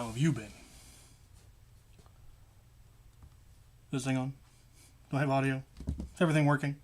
How have you been? Is this thing on? Do I have audio? Is everything working?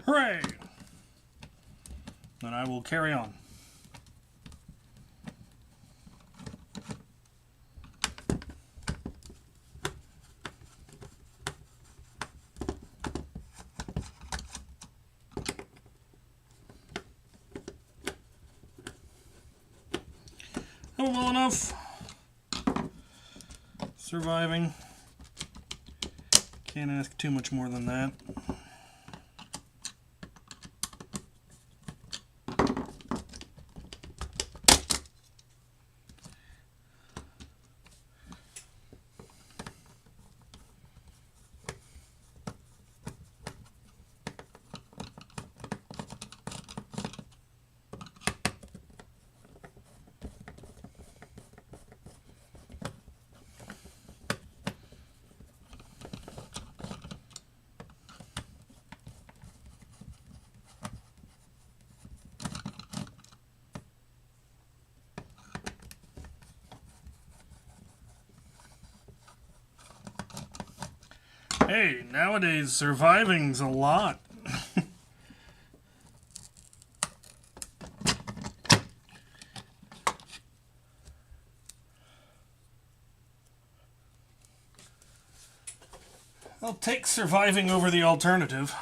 Hooray! Then I will carry on. Oh, well enough. Surviving. Can't ask too much more than that. Hey, nowadays surviving's a lot. I'll take surviving over the alternative.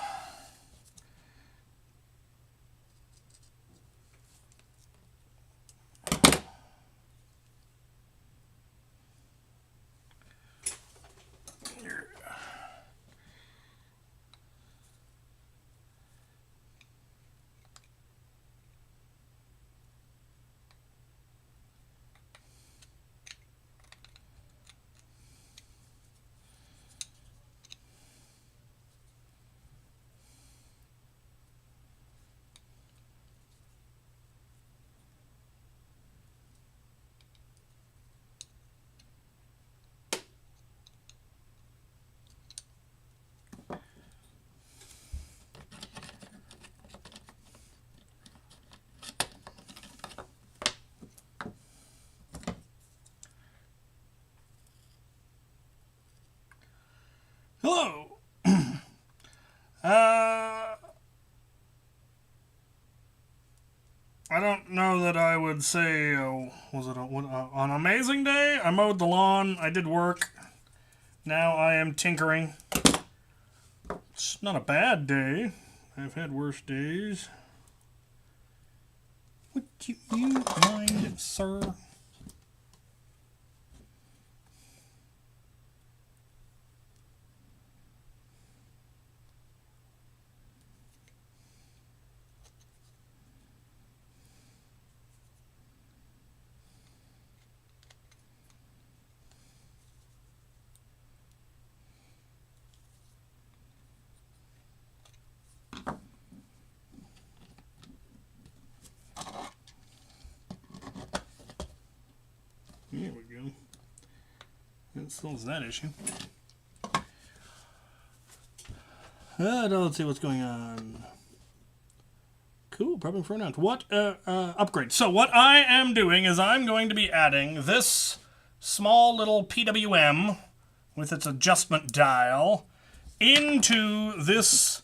Hello. I don't know that I would say, was it an amazing day? I mowed the lawn, I did work. Now I am tinkering. It's not a bad day. I've had worse days. Would you mind, sir? There we go. That solves that issue. Let's see what's going on. Cool, probably for now. What upgrade? So what I am doing is I'm going to be adding this small little PWM with its adjustment dial into this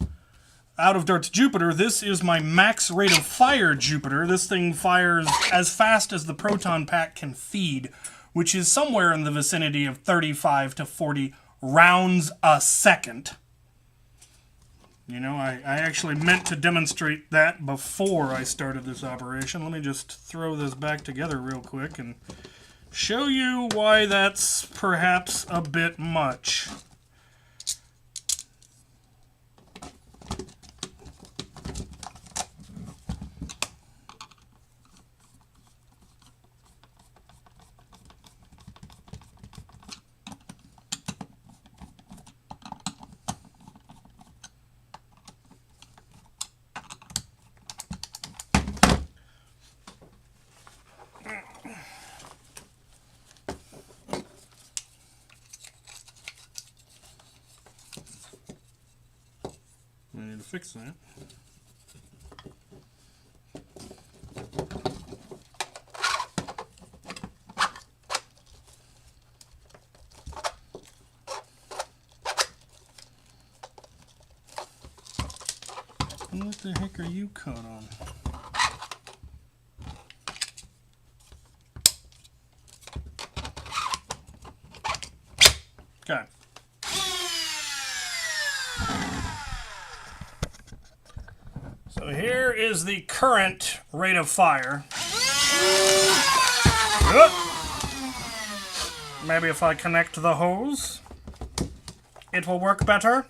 out of darts Jupiter. This is my max rate of fire Jupiter. This thing fires as fast as the proton pack can feed, which is somewhere in the vicinity of 35 to 40 rounds a second. You know, I actually meant to demonstrate that before I started this operation. Let me just throw this back together real quick and show you why that's perhaps a bit much. to fix that. What the heck are you caught on? Okay. So here is the current rate of fire. Maybe if I connect the hose, it will work better.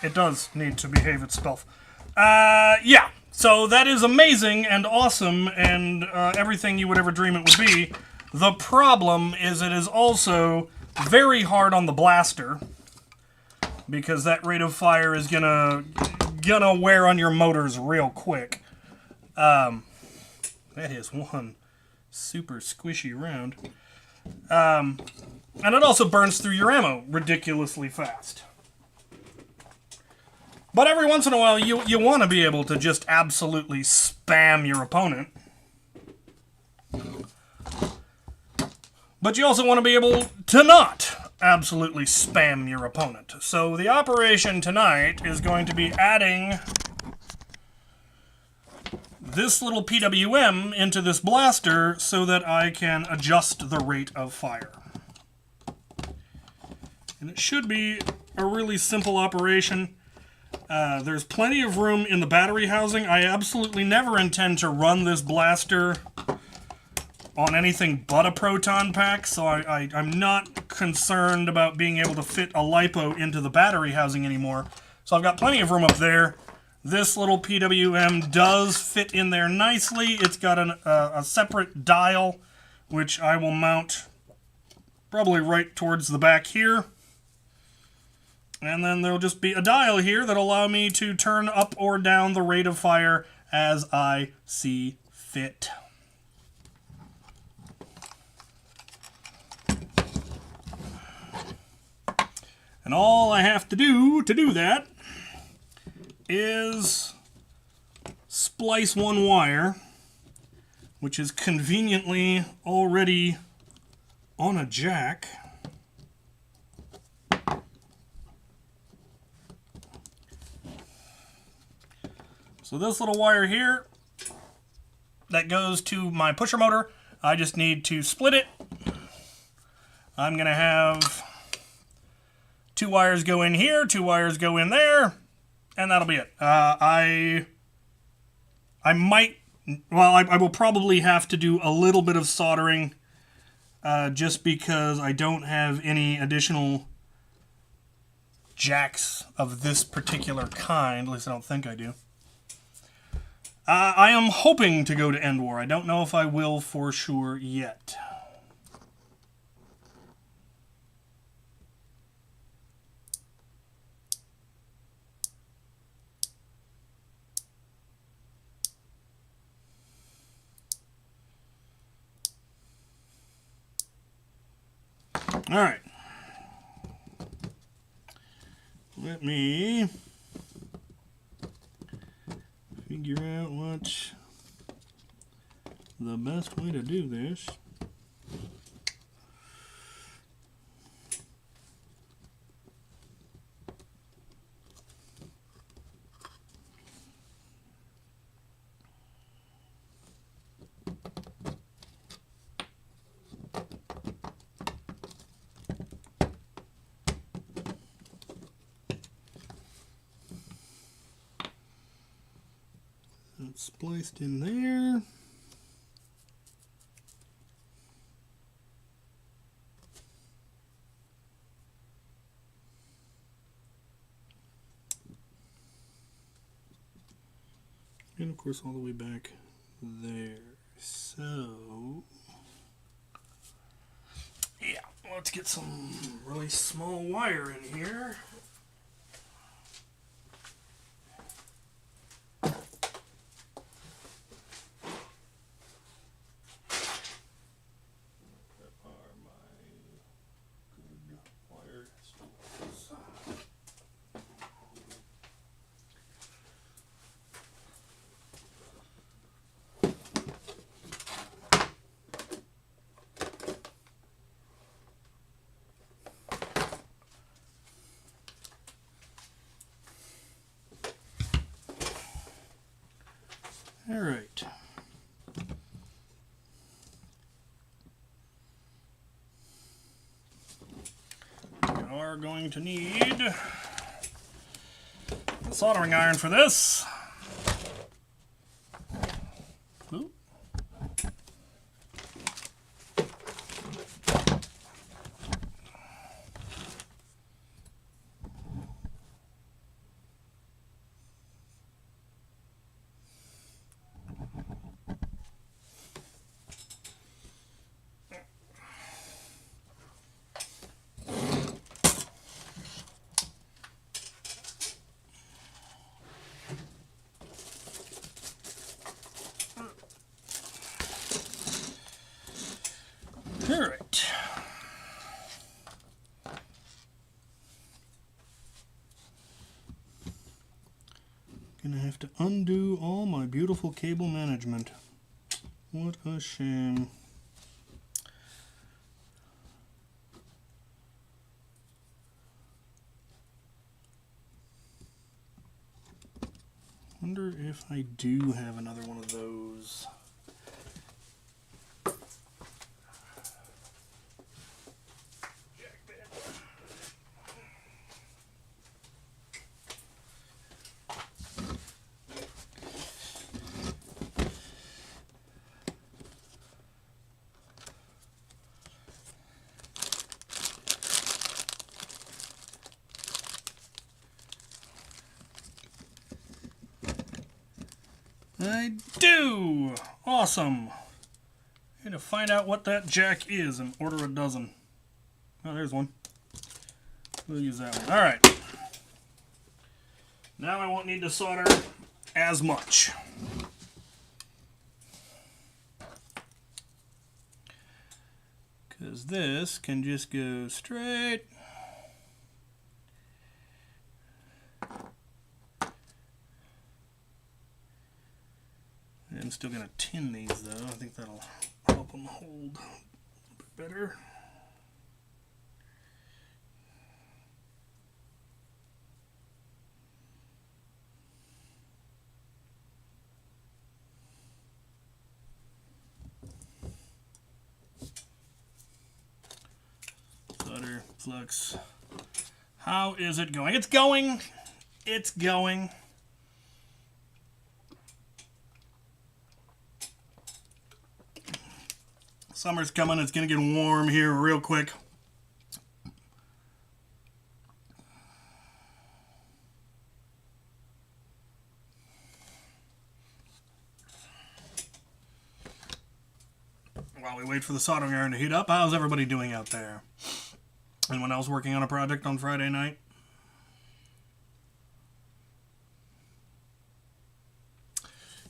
It does need to behave itself. Yeah. So that is amazing and awesome and everything you would ever dream it would be. The problem is it is also very hard on the blaster because that rate of fire is gonna wear on your motors real quick. That is one super squishy round. And it also burns through your ammo ridiculously fast. But every once in a while, you want to be able to just absolutely spam your opponent. But you also want to be able to not absolutely spam your opponent. So the operation tonight is going to be adding this little PWM into this blaster so that I can adjust the rate of fire. And it should be a really simple operation. There's plenty of room in the battery housing. I absolutely never intend to run this blaster on anything but a proton pack, so I'm not concerned about being able to fit a LiPo into the battery housing anymore. So I've got plenty of room up there. This little PWM does fit in there nicely. It's got a separate dial, which I will mount probably right towards the back here. And then there'll just be a dial here that'll allow me to turn up or down the rate of fire as I see fit. And all I have to do that is splice one wire, which is conveniently already on a jack. So this little wire here, that goes to my pusher motor. I just need to split it. I'm going to have 2 wires go in here, 2 wires go in there, and that'll be it. I will probably have to do a little bit of soldering just because I don't have any additional jacks of this particular kind. At least I don't think I do. I am hoping to go to End War. I don't know if I will for sure yet. All right. Let me figure out what's the best way to do this. It's spliced in there. And of course all the way back there. So yeah, let's get some really small wire in here. All right. We are going to need a soldering iron for this. Ooh. All right. Gonna have to undo all my beautiful cable management. What a shame. Wonder if I do have another one of those. I do! Awesome! I need to find out what that jack is and order a dozen. Oh, there's one. We'll use that one. Alright. Now I won't need to solder as much. Because this can just go straight. I'm still going to tin these though. I think that'll help them hold a bit better. Solder, flux. How is it going? It's going. It's going. Summer's coming. It's going to get warm here real quick. While we wait for the soldering iron to heat up, how's everybody doing out there? Anyone else working on a project on Friday night?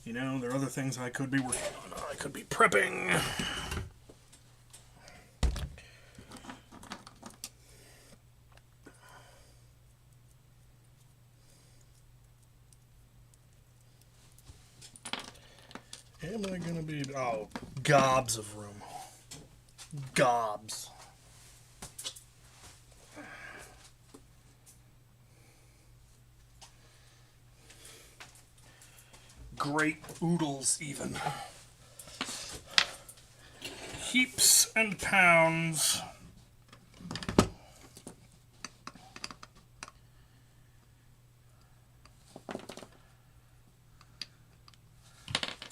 You know, there are other things I could be working on. I could be prepping. Am I gonna be... Oh, gobs of room. Gobs. Great oodles, even. Heaps and pounds.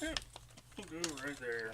Yep, we'll go right there.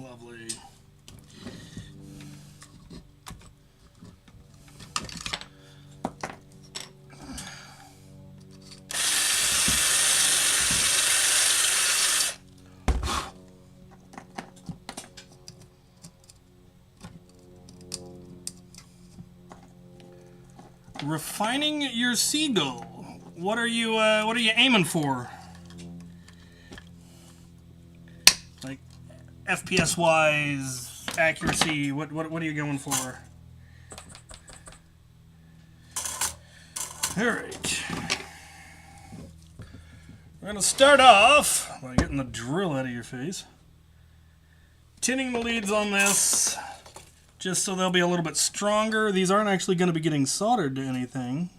Lovely. Refining your seagull. What are you aiming for? Like FPS wise, accuracy, what are you going for? Alright. We're gonna start off by getting the drill out of your face. Tinning the leads on this, just so they'll be a little bit stronger. These aren't actually going to be getting soldered to anything.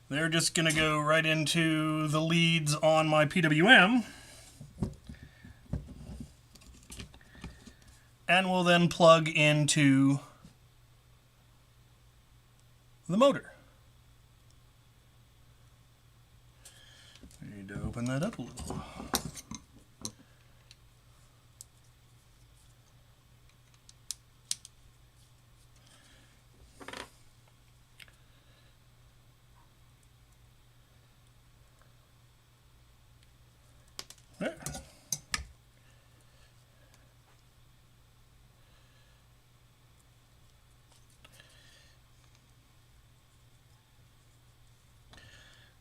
They're just going to go right into the leads on my PWM. And will then plug into the motor. I need to open that up a little. There.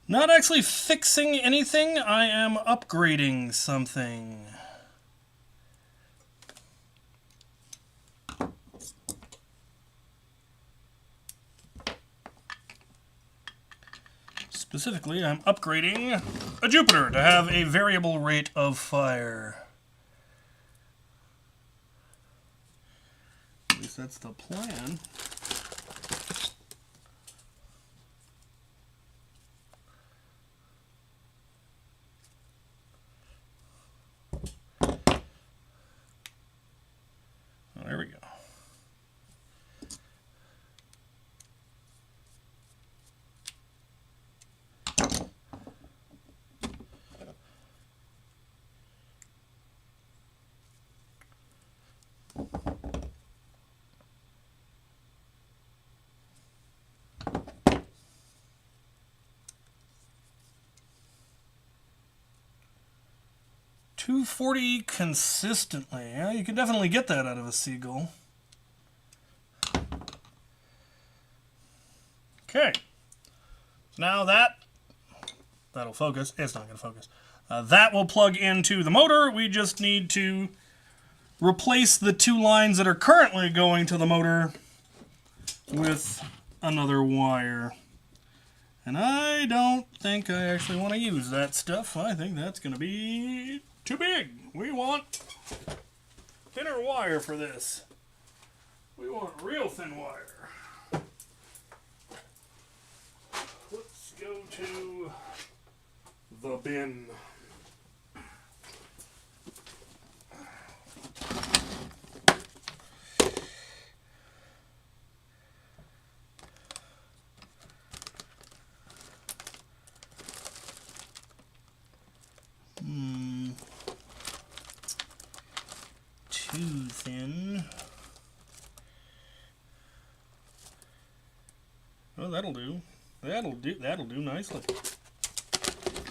Not actually fixing anything, I am upgrading something. Specifically, I'm upgrading a Jupiter to have a variable rate of fire. At least that's the plan. There we go. $240 consistently. Yeah, you can definitely get that out of a seagull. Okay. Now that'll focus. It's not going to focus. That will plug into the motor. We just need to replace the two lines that are currently going to the motor with another wire. And I don't think I actually want to use that stuff. I think that's going to be too big. We want thinner wire for this. We want real thin wire. Let's go to the bin. Too thin. Oh, that'll do. That'll do nicely.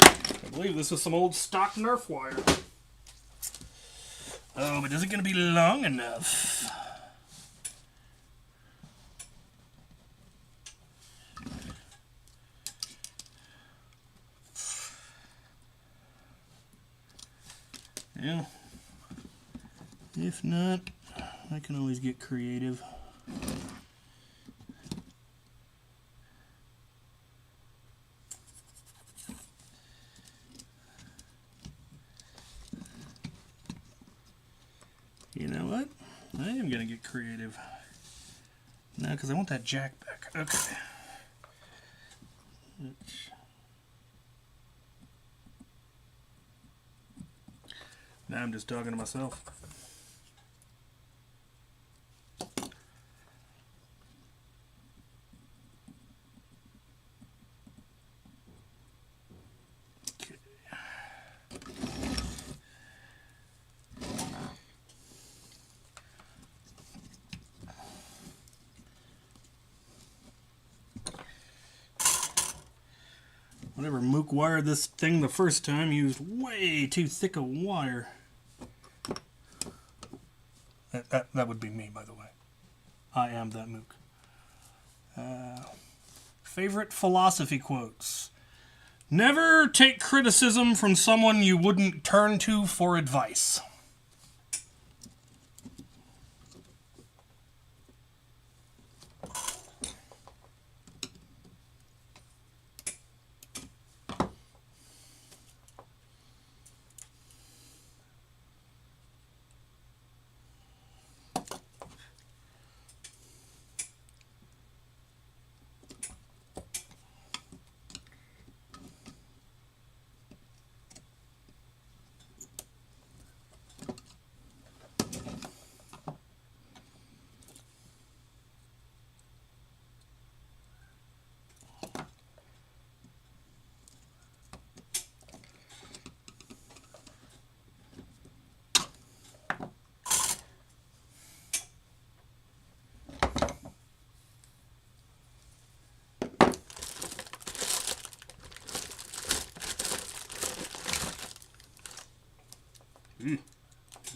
I believe this is some old stock Nerf wire. Oh, but is it going to be long enough? Yeah. If not, I can always get creative. You know what? I am going to get creative. No, because I want that jack back. Okay. Now I'm just talking to myself. Whatever Mook wired this thing the first time used way too thick a wire. That would be me, by the way. I am that Mook. Favorite philosophy quotes. Never take criticism from someone you wouldn't turn to for advice.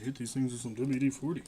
Hit these things with some WD-40.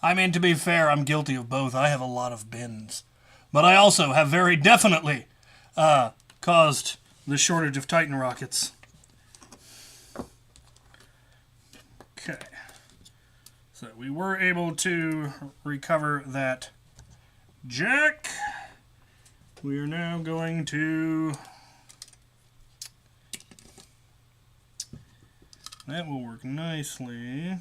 I mean, to be fair, I'm guilty of both. I have a lot of bins. But I also have very definitely caused the shortage of Titan rockets. Okay. So we were able to recover that jack. We are now going to... That will work nicely.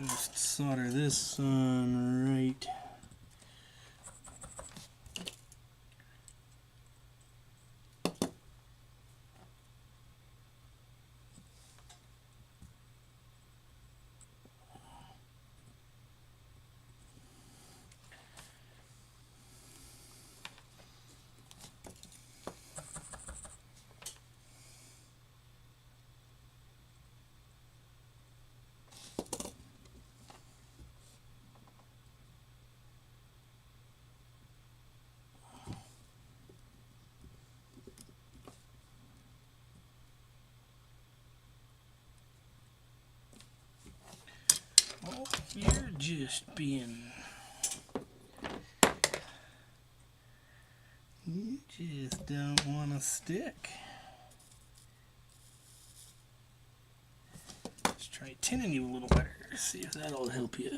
Just solder this on right. You're just being... You just don't want to stick. Let's try tinning you a little better. See if that'll help you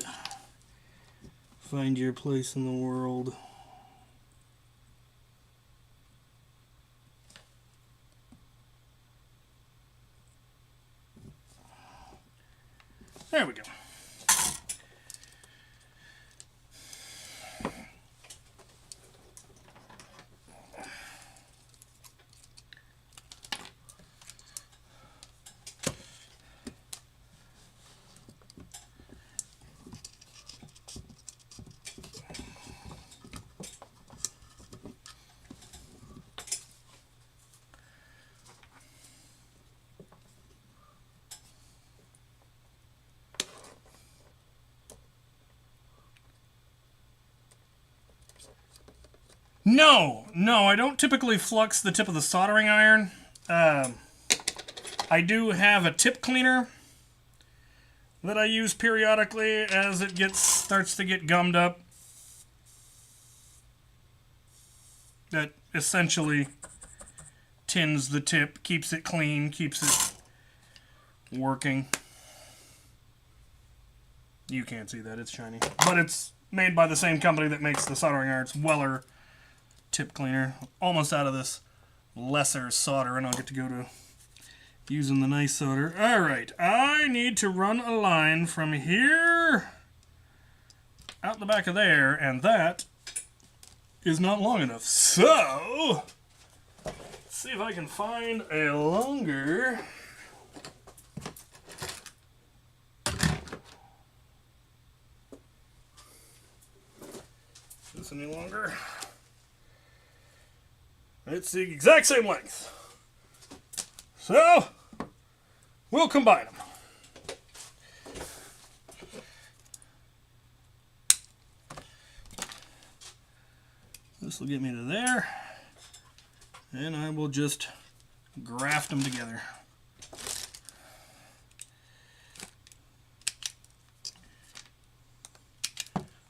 find your place in the world. There we go. No, I don't typically flux the tip of the soldering iron. I do have a tip cleaner that I use periodically as it starts to get gummed up. That essentially tins the tip, keeps it clean, keeps it working. You can't see that, it's shiny. But it's made by the same company that makes the Soldering Arts Weller tip cleaner. Almost out of this lesser solder, and I'll get to go to using the nice solder. Alright, I need to run a line from here out the back of there, and that is not long enough. So, let's see if I can find a longer... Is this any longer? It's the exact same length. So, we'll combine them. This will get me to there, and I will just graft them together.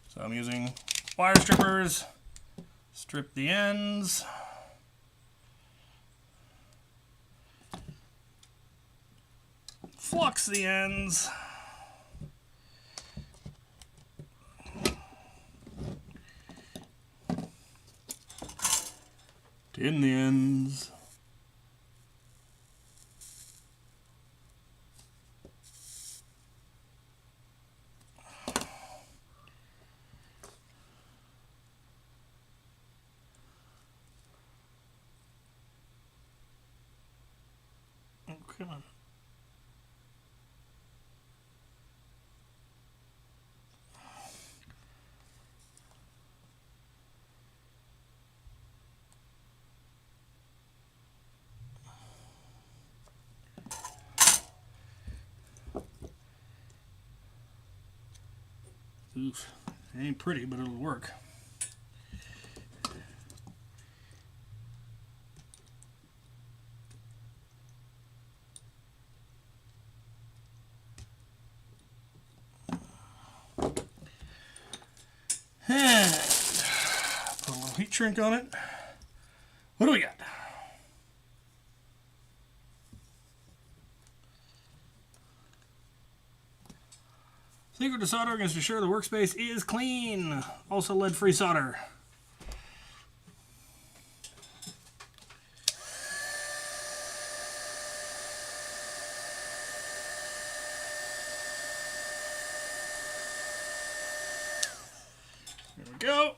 So I'm using wire strippers, strip the ends. Flux the ends. Tin the ends. Oh, come on. Oof, it ain't pretty, but it'll work. And put a little heat shrink on it. What do we got? Secret to soldering is to ensure the workspace is clean. Also lead-free solder. There we go.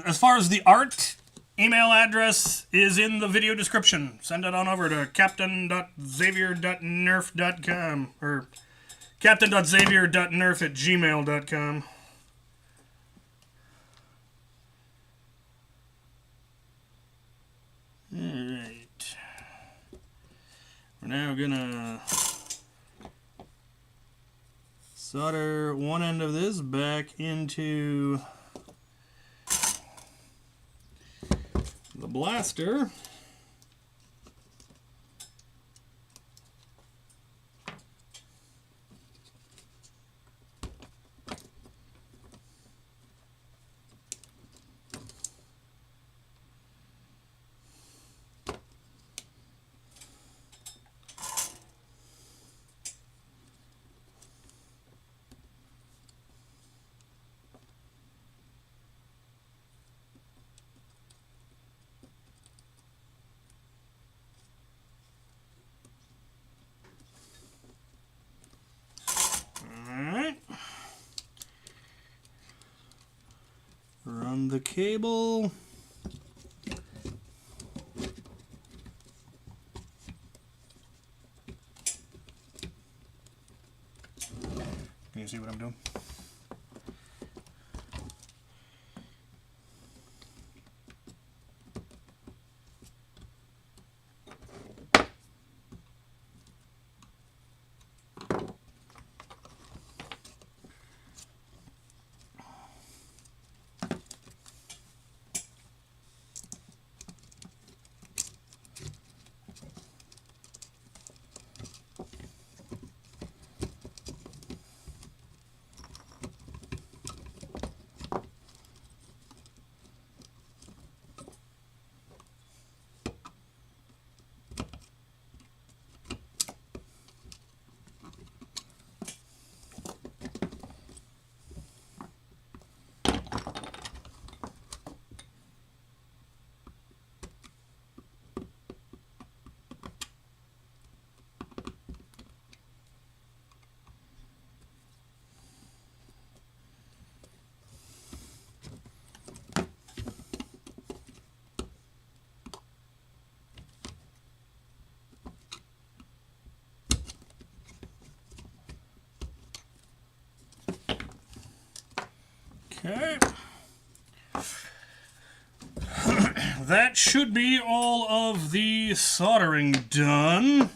As far as the art, email address is in the video description. Send it on over to captain.xavier.nerf.com or captain.xavier.nerf@gmail.com. Alright. We're now gonna solder one end of this back into the blaster. Run the cable. Can you see what I'm doing? Okay. That should be all of the soldering done.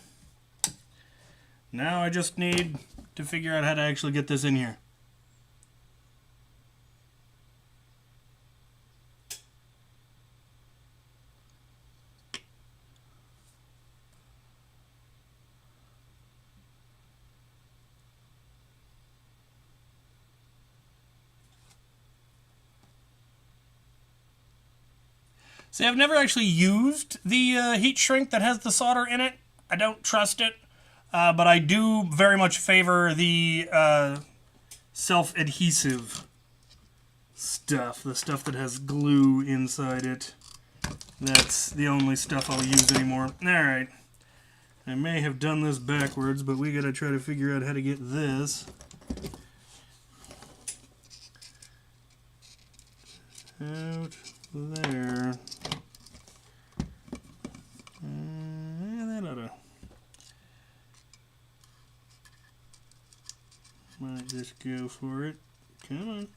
Now I just need to figure out how to actually get this in here. See, I've never actually used the heat shrink that has the solder in it. I don't trust it, but I do very much favor the self-adhesive stuff, the stuff that has glue inside it. That's the only stuff I'll use anymore. Alright. I may have done this backwards, but we gotta try to figure out how to get this out there. That oughta. Might just go for it. Come on.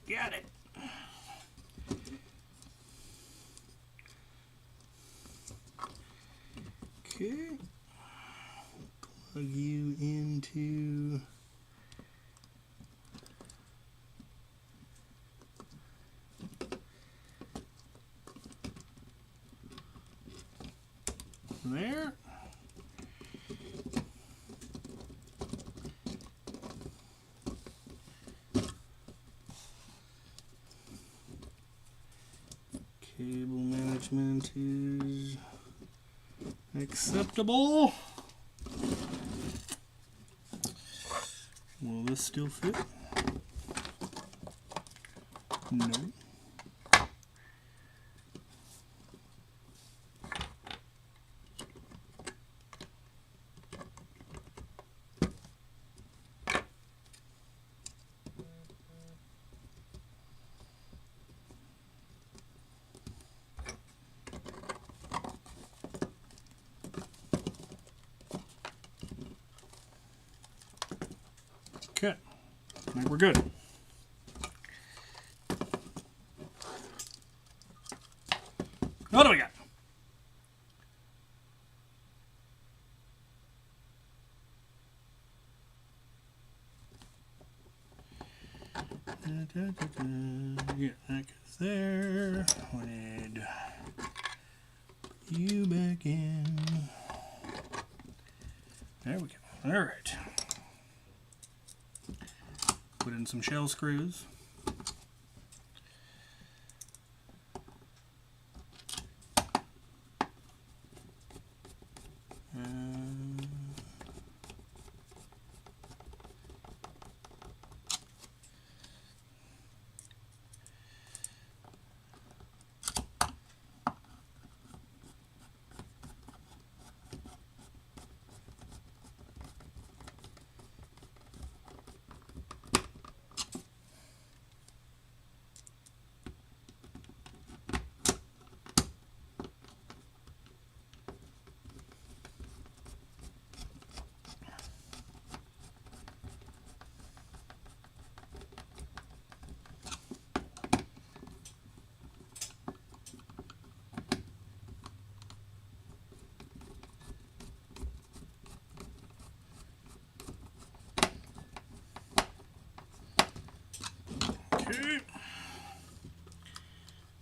Got it. Okay. Plug you into there. Cable management is acceptable. Will this still fit? No. Okay, I think we're good. What do we got? Yeah, that goes there. We need you back in. There we go. All right. Put in some shell screws.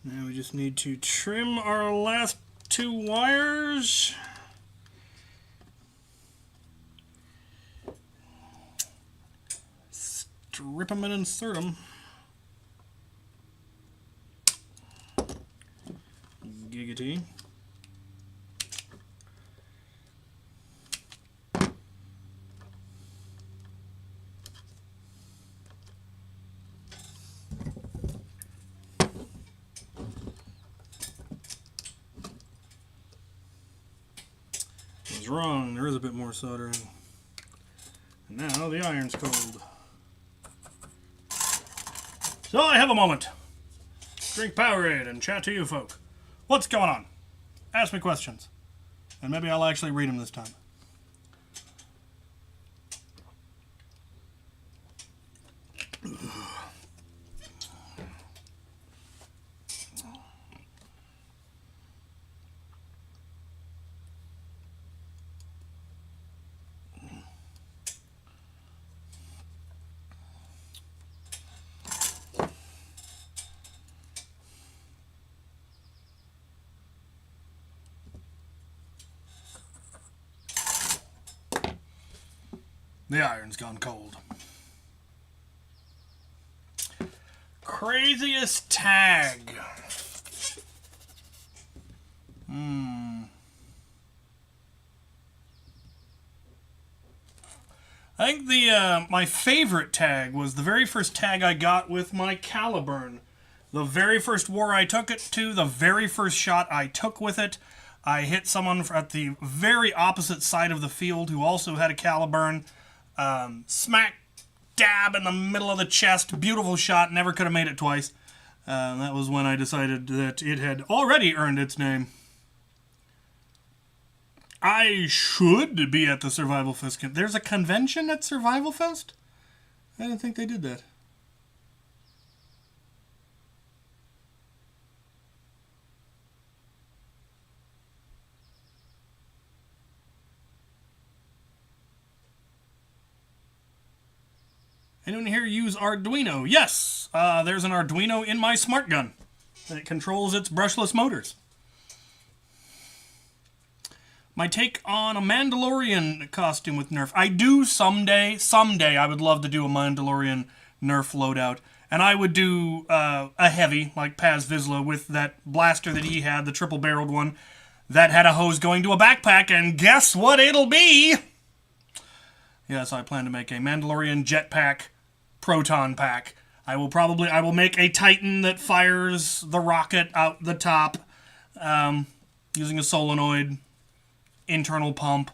Now we just need to trim our last two wires. Strip them and insert them. Giggity. wrong. There is a bit more soldering. And now the iron's cold. So I have a moment. Drink Powerade and chat to you folk. What's going on? Ask me questions. And maybe I'll actually read them this time. The iron's gone cold. Craziest tag. I think my favorite tag was the very first tag I got with my Caliburn. The very first war I took it to, the very first shot I took with it, I hit someone at the very opposite side of the field who also had a Caliburn. Smack dab in the middle of the chest. Beautiful shot. Never could have made it twice. That was when I decided that it had already earned its name. I should be at the Survival Fest. There's a convention at Survival Fest? I didn't think they did that. Anyone here use Arduino? Yes! There's an Arduino in my smart gun. It controls its brushless motors. My take on a Mandalorian costume with Nerf. I do someday. Someday I would love to do a Mandalorian Nerf loadout. And I would do a heavy, like Paz Vizsla, with that blaster that he had, the triple-barreled one, that had a hose going to a backpack, and guess what it'll be? Yes, I plan to make a Mandalorian jetpack proton pack. I will make a Titan that fires the rocket out the top using a solenoid, internal pump,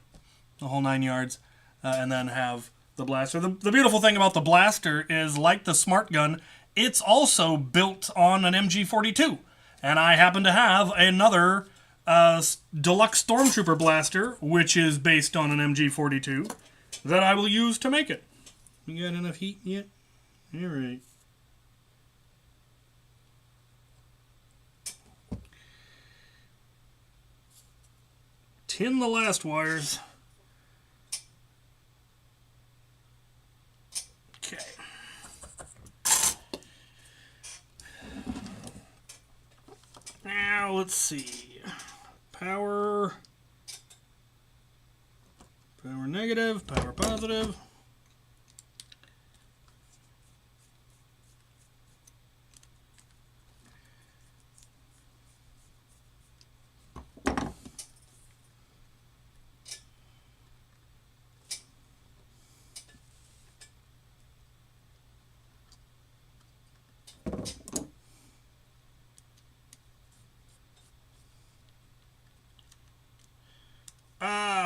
the whole 9 yards, and then have the blaster. The beautiful thing about the blaster is, like the smart gun, it's also built on an MG42. And I happen to have another deluxe Stormtrooper blaster, which is based on an MG42, that I will use to make it. You got enough heat yet? All right. Tin the last wires. Okay. Now let's see. Power negative, power positive.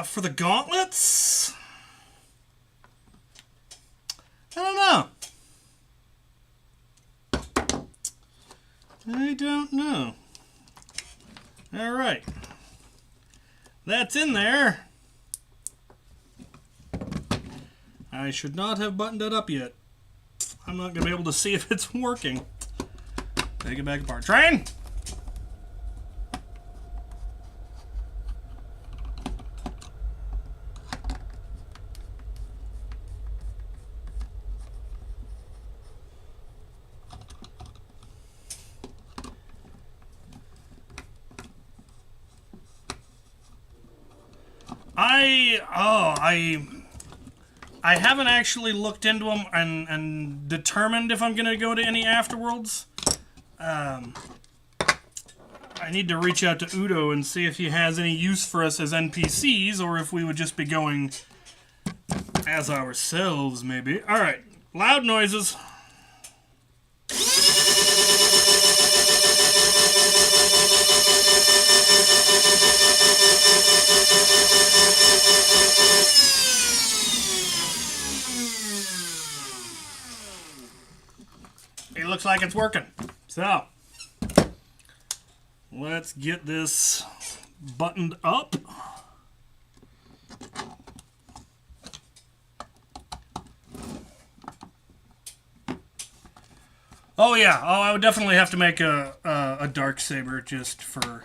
For the gauntlets, I don't know. All right. That's in there. I should not have buttoned it up yet. I'm not going to be able to see if it's working. Take it back apart. Train! I haven't actually looked into them and determined if I'm going to go to any afterworlds. I need to reach out to Udo and see if he has any use for us as NPCs, or if we would just be going as ourselves, maybe. Alright, loud noises. it looks like it's working. So, let's get this buttoned up. Oh yeah, I would definitely have to make a dark saber just for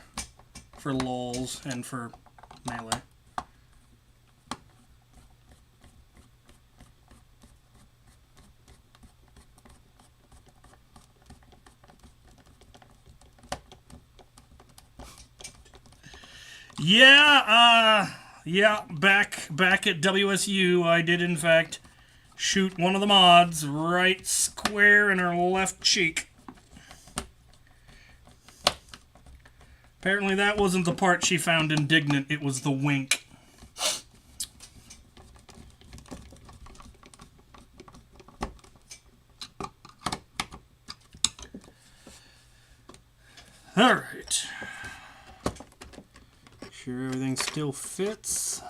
lulz and for melee. Yeah, back at WSU, I did in fact shoot one of the mods right square in her left cheek. Apparently that wasn't the part she found indignant, it was the wink. Alright. Sure everything still fits.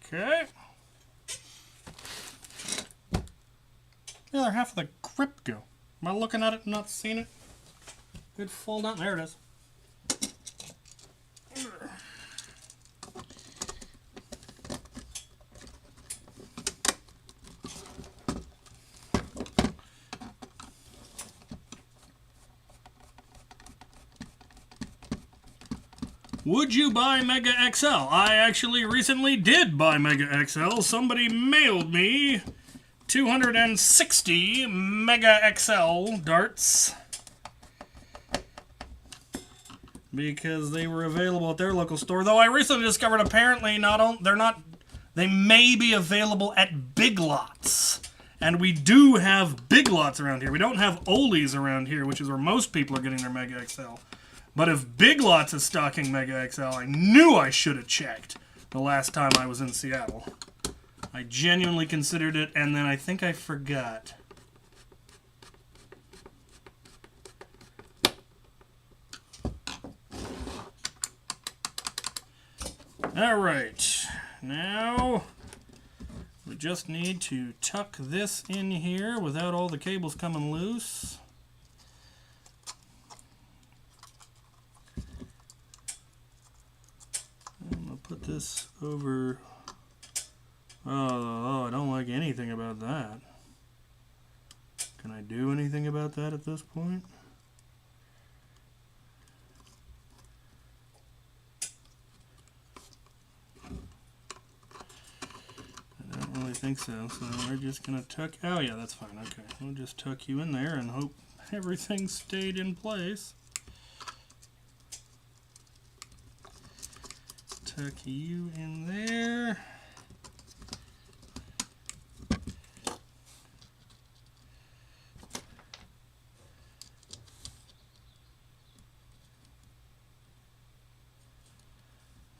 Okay. The other half of the grip go. Am I looking at it and not seeing it? It'd fall down. There it is. Would you buy Mega XL? I actually recently did buy Mega XL. Somebody mailed me 260 Mega XL darts because they were available at their local store. Though I recently discovered apparently they may be available at Big Lots. And we do have Big Lots around here. We don't have Ollie's around here, which is where most people are getting their Mega XL. But if Big Lots is stocking Mega XL, I knew I should have checked the last time I was in Seattle. I genuinely considered it, and then I think I forgot. Alright, now we just need to tuck this in here without all the cables coming loose. Put this over. Oh, I don't like anything about that. Can I do anything about that at this point? I don't really think so. So we're just gonna tuck. Oh yeah, that's fine. Okay, we'll just tuck you in there and hope everything stayed in place. Tuck you in there.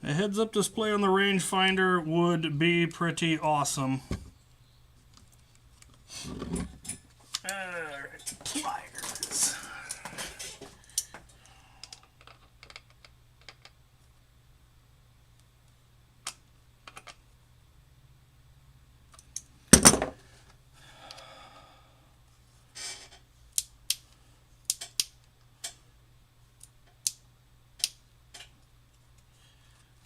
A heads-up display on the rangefinder would be pretty awesome. Alright, pliers.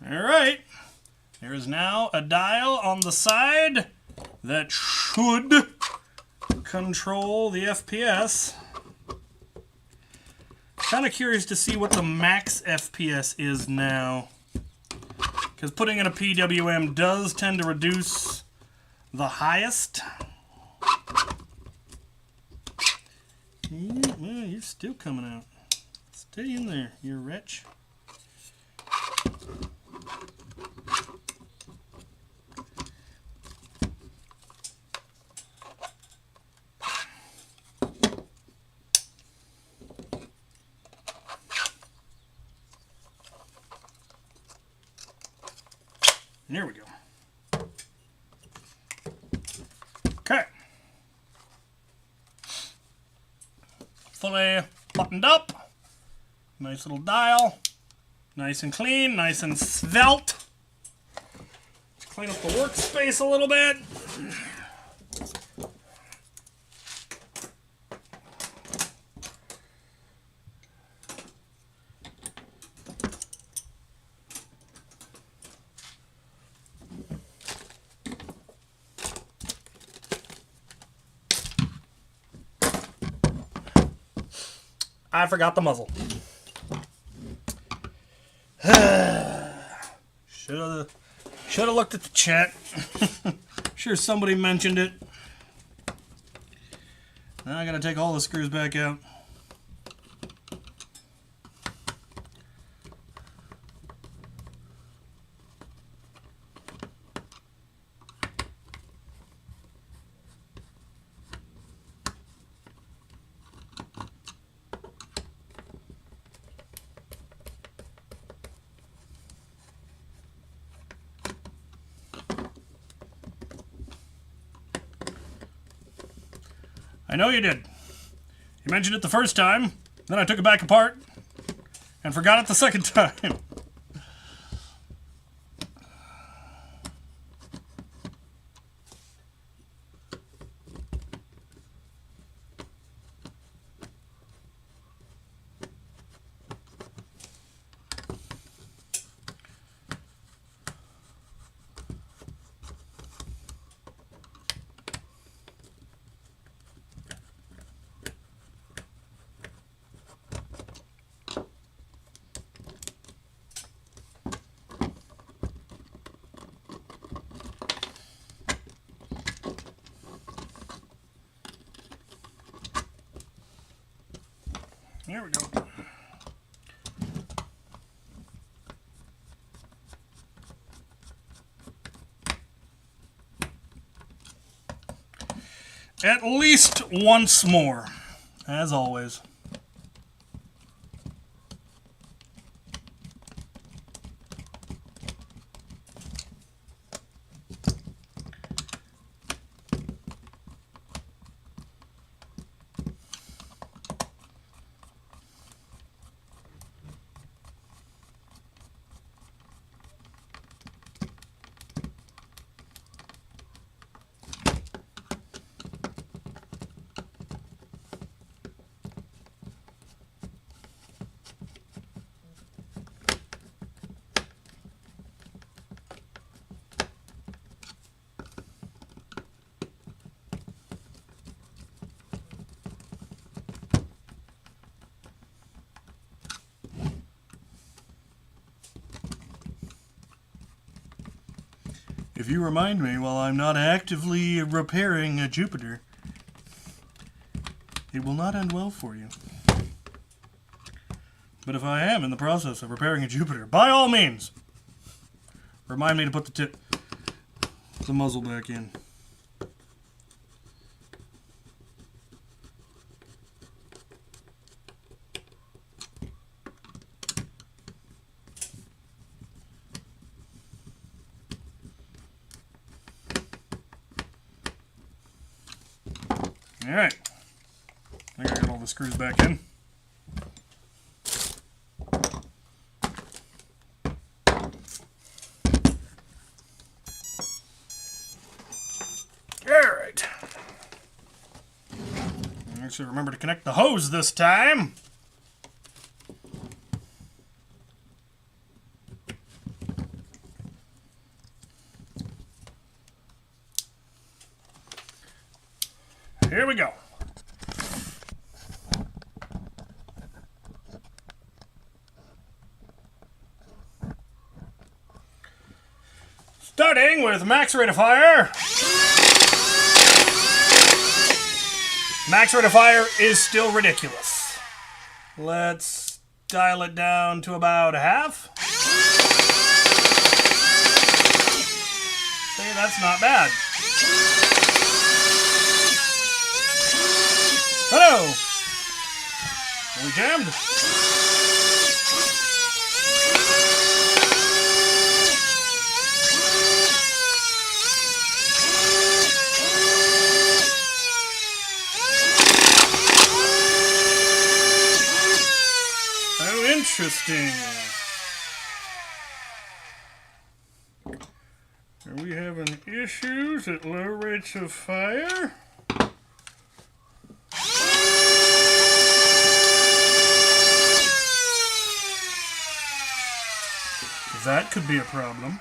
Alright, there is now a dial on the side that should control the FPS. Kind of curious to see what the max FPS is now, because putting in a PWM does tend to reduce the highest. Well, you're still coming out. Stay in there, you wretch. There we go. fully buttoned up. Nice little dial. Nice and clean, nice and svelte. Let's clean up the workspace a little bit. I forgot the muzzle. Should have looked at the chat. Sure, somebody mentioned it. Now I gotta take all the screws back out. I know you did. You mentioned it the first time, then I took it back apart, and forgot it the second time. Here we go. At least once more, as always. If you remind me while I'm not actively repairing a Jupiter, it will not end well for you. But if I am in the process of repairing a Jupiter, by all means, remind me to put the muzzle back in. Alright, I think I got all the screws back in. Alright. Actually, remember to connect the hose this time. Here we go. Starting with max rate of fire. Max rate of fire is still ridiculous. Let's dial it down to about half. See, that's not bad. Hello! Are we jammed? Interesting. Are we having issues at low rates of fire? That could be a problem.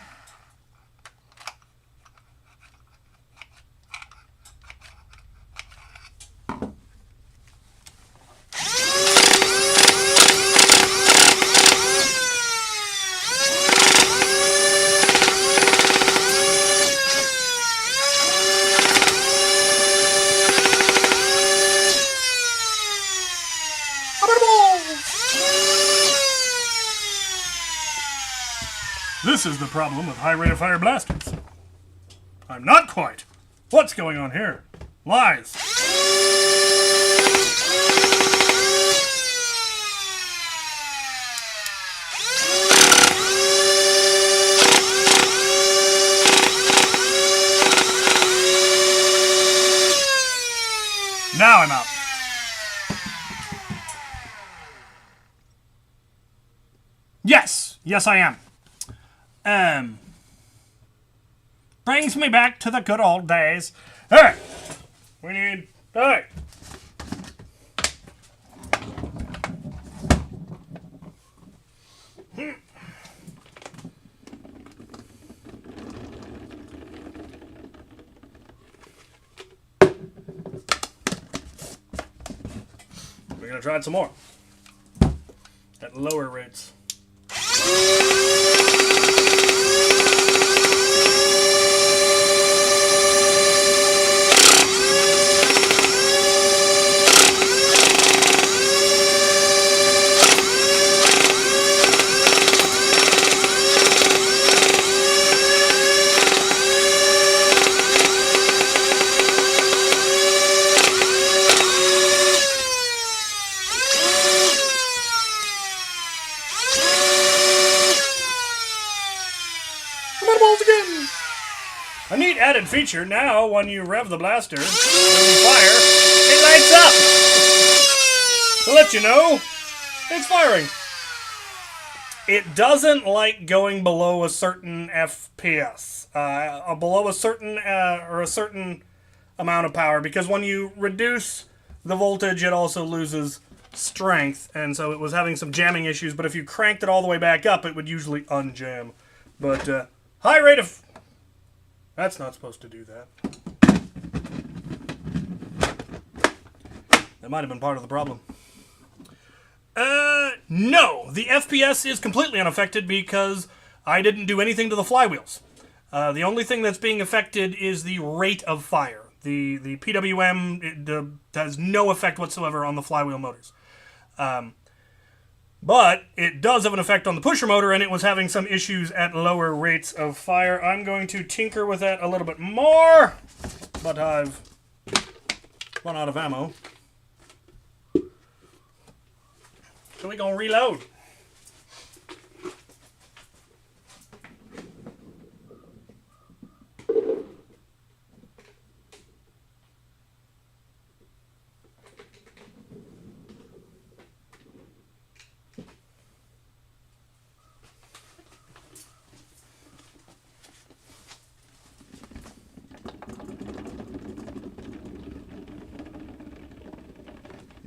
This is the problem with high rate of fire blasters. I'm not quite. What's going on here? Lies. Now I'm out. Yes. Yes, I am. Brings me back to the good old days. Alright. We need... Alright. We're gonna try it some more. At lower rates. A neat added feature, now when you rev the blaster and fire, it lights up to let you know it's firing. It doesn't like going below a certain FPS, below a certain or a certain amount of power, because when you reduce the voltage, it also loses strength, and so it was having some jamming issues. But if you cranked it all the way back up, it would usually unjam. But high rate of... That's not supposed to do that. That might have been part of the problem. No. The FPS is completely unaffected because I didn't do anything to the flywheels. The only thing that's being affected is the rate of fire. The PWM has no effect whatsoever on the flywheel motors. But it does have an effect on the pusher motor, and it was having some issues at lower rates of fire. I'm going to tinker with that a little bit more, but I've run out of ammo. So we're going to reload.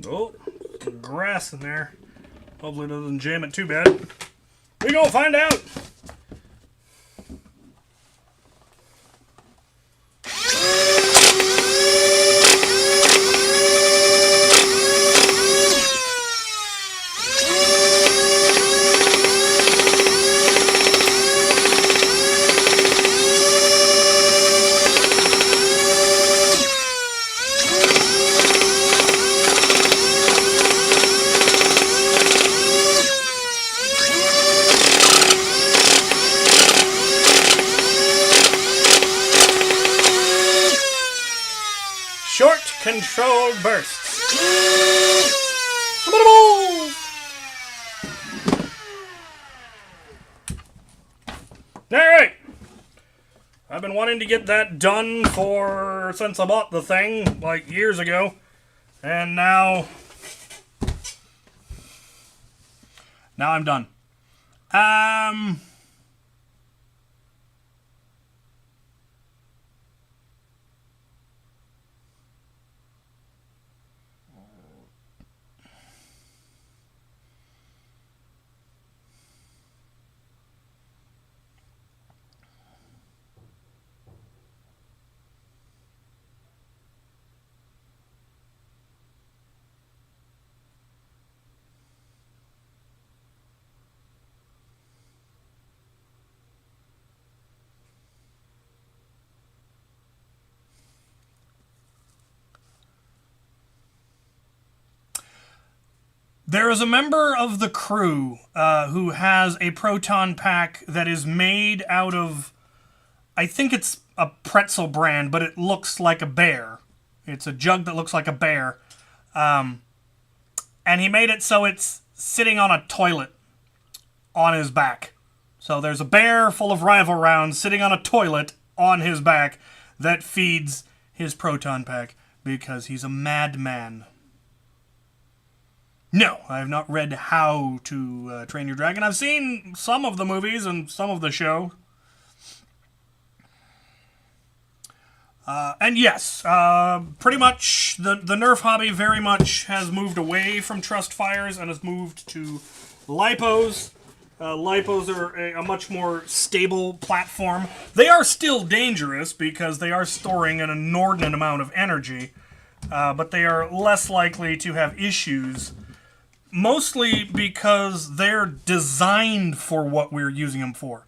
Oh, some grass in there. Hopefully it doesn't jam it too bad. We're gonna find out. Controlled bursts. Alright. I've been wanting to get that done since I bought the thing, like years ago. And now I'm done. Um... There is a member of the crew who has a proton pack that is made out of, I think it's a pretzel brand, but it looks like a bear. It's a jug that looks like a bear. And he made it so it's sitting on a toilet on his back. So there's a bear full of rifle rounds sitting on a toilet on his back that feeds his proton pack because he's a madman. No, I have not read How to Train Your Dragon. I've seen some of the movies and some of the show. And yes, pretty much the Nerf hobby very much has moved away from trust fires and has moved to lipos. Lipos are a much more stable platform. They are still dangerous because they are storing an inordinate amount of energy, but they are less likely to have issues. Mostly because they're designed for what we're using them for.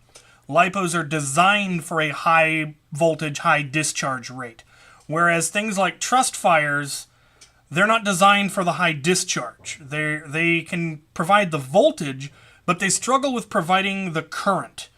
Lipos are designed for a high voltage, high discharge rate. Whereas things like trust fires, they're not designed for the high discharge. They can provide the voltage, but they struggle with providing the current.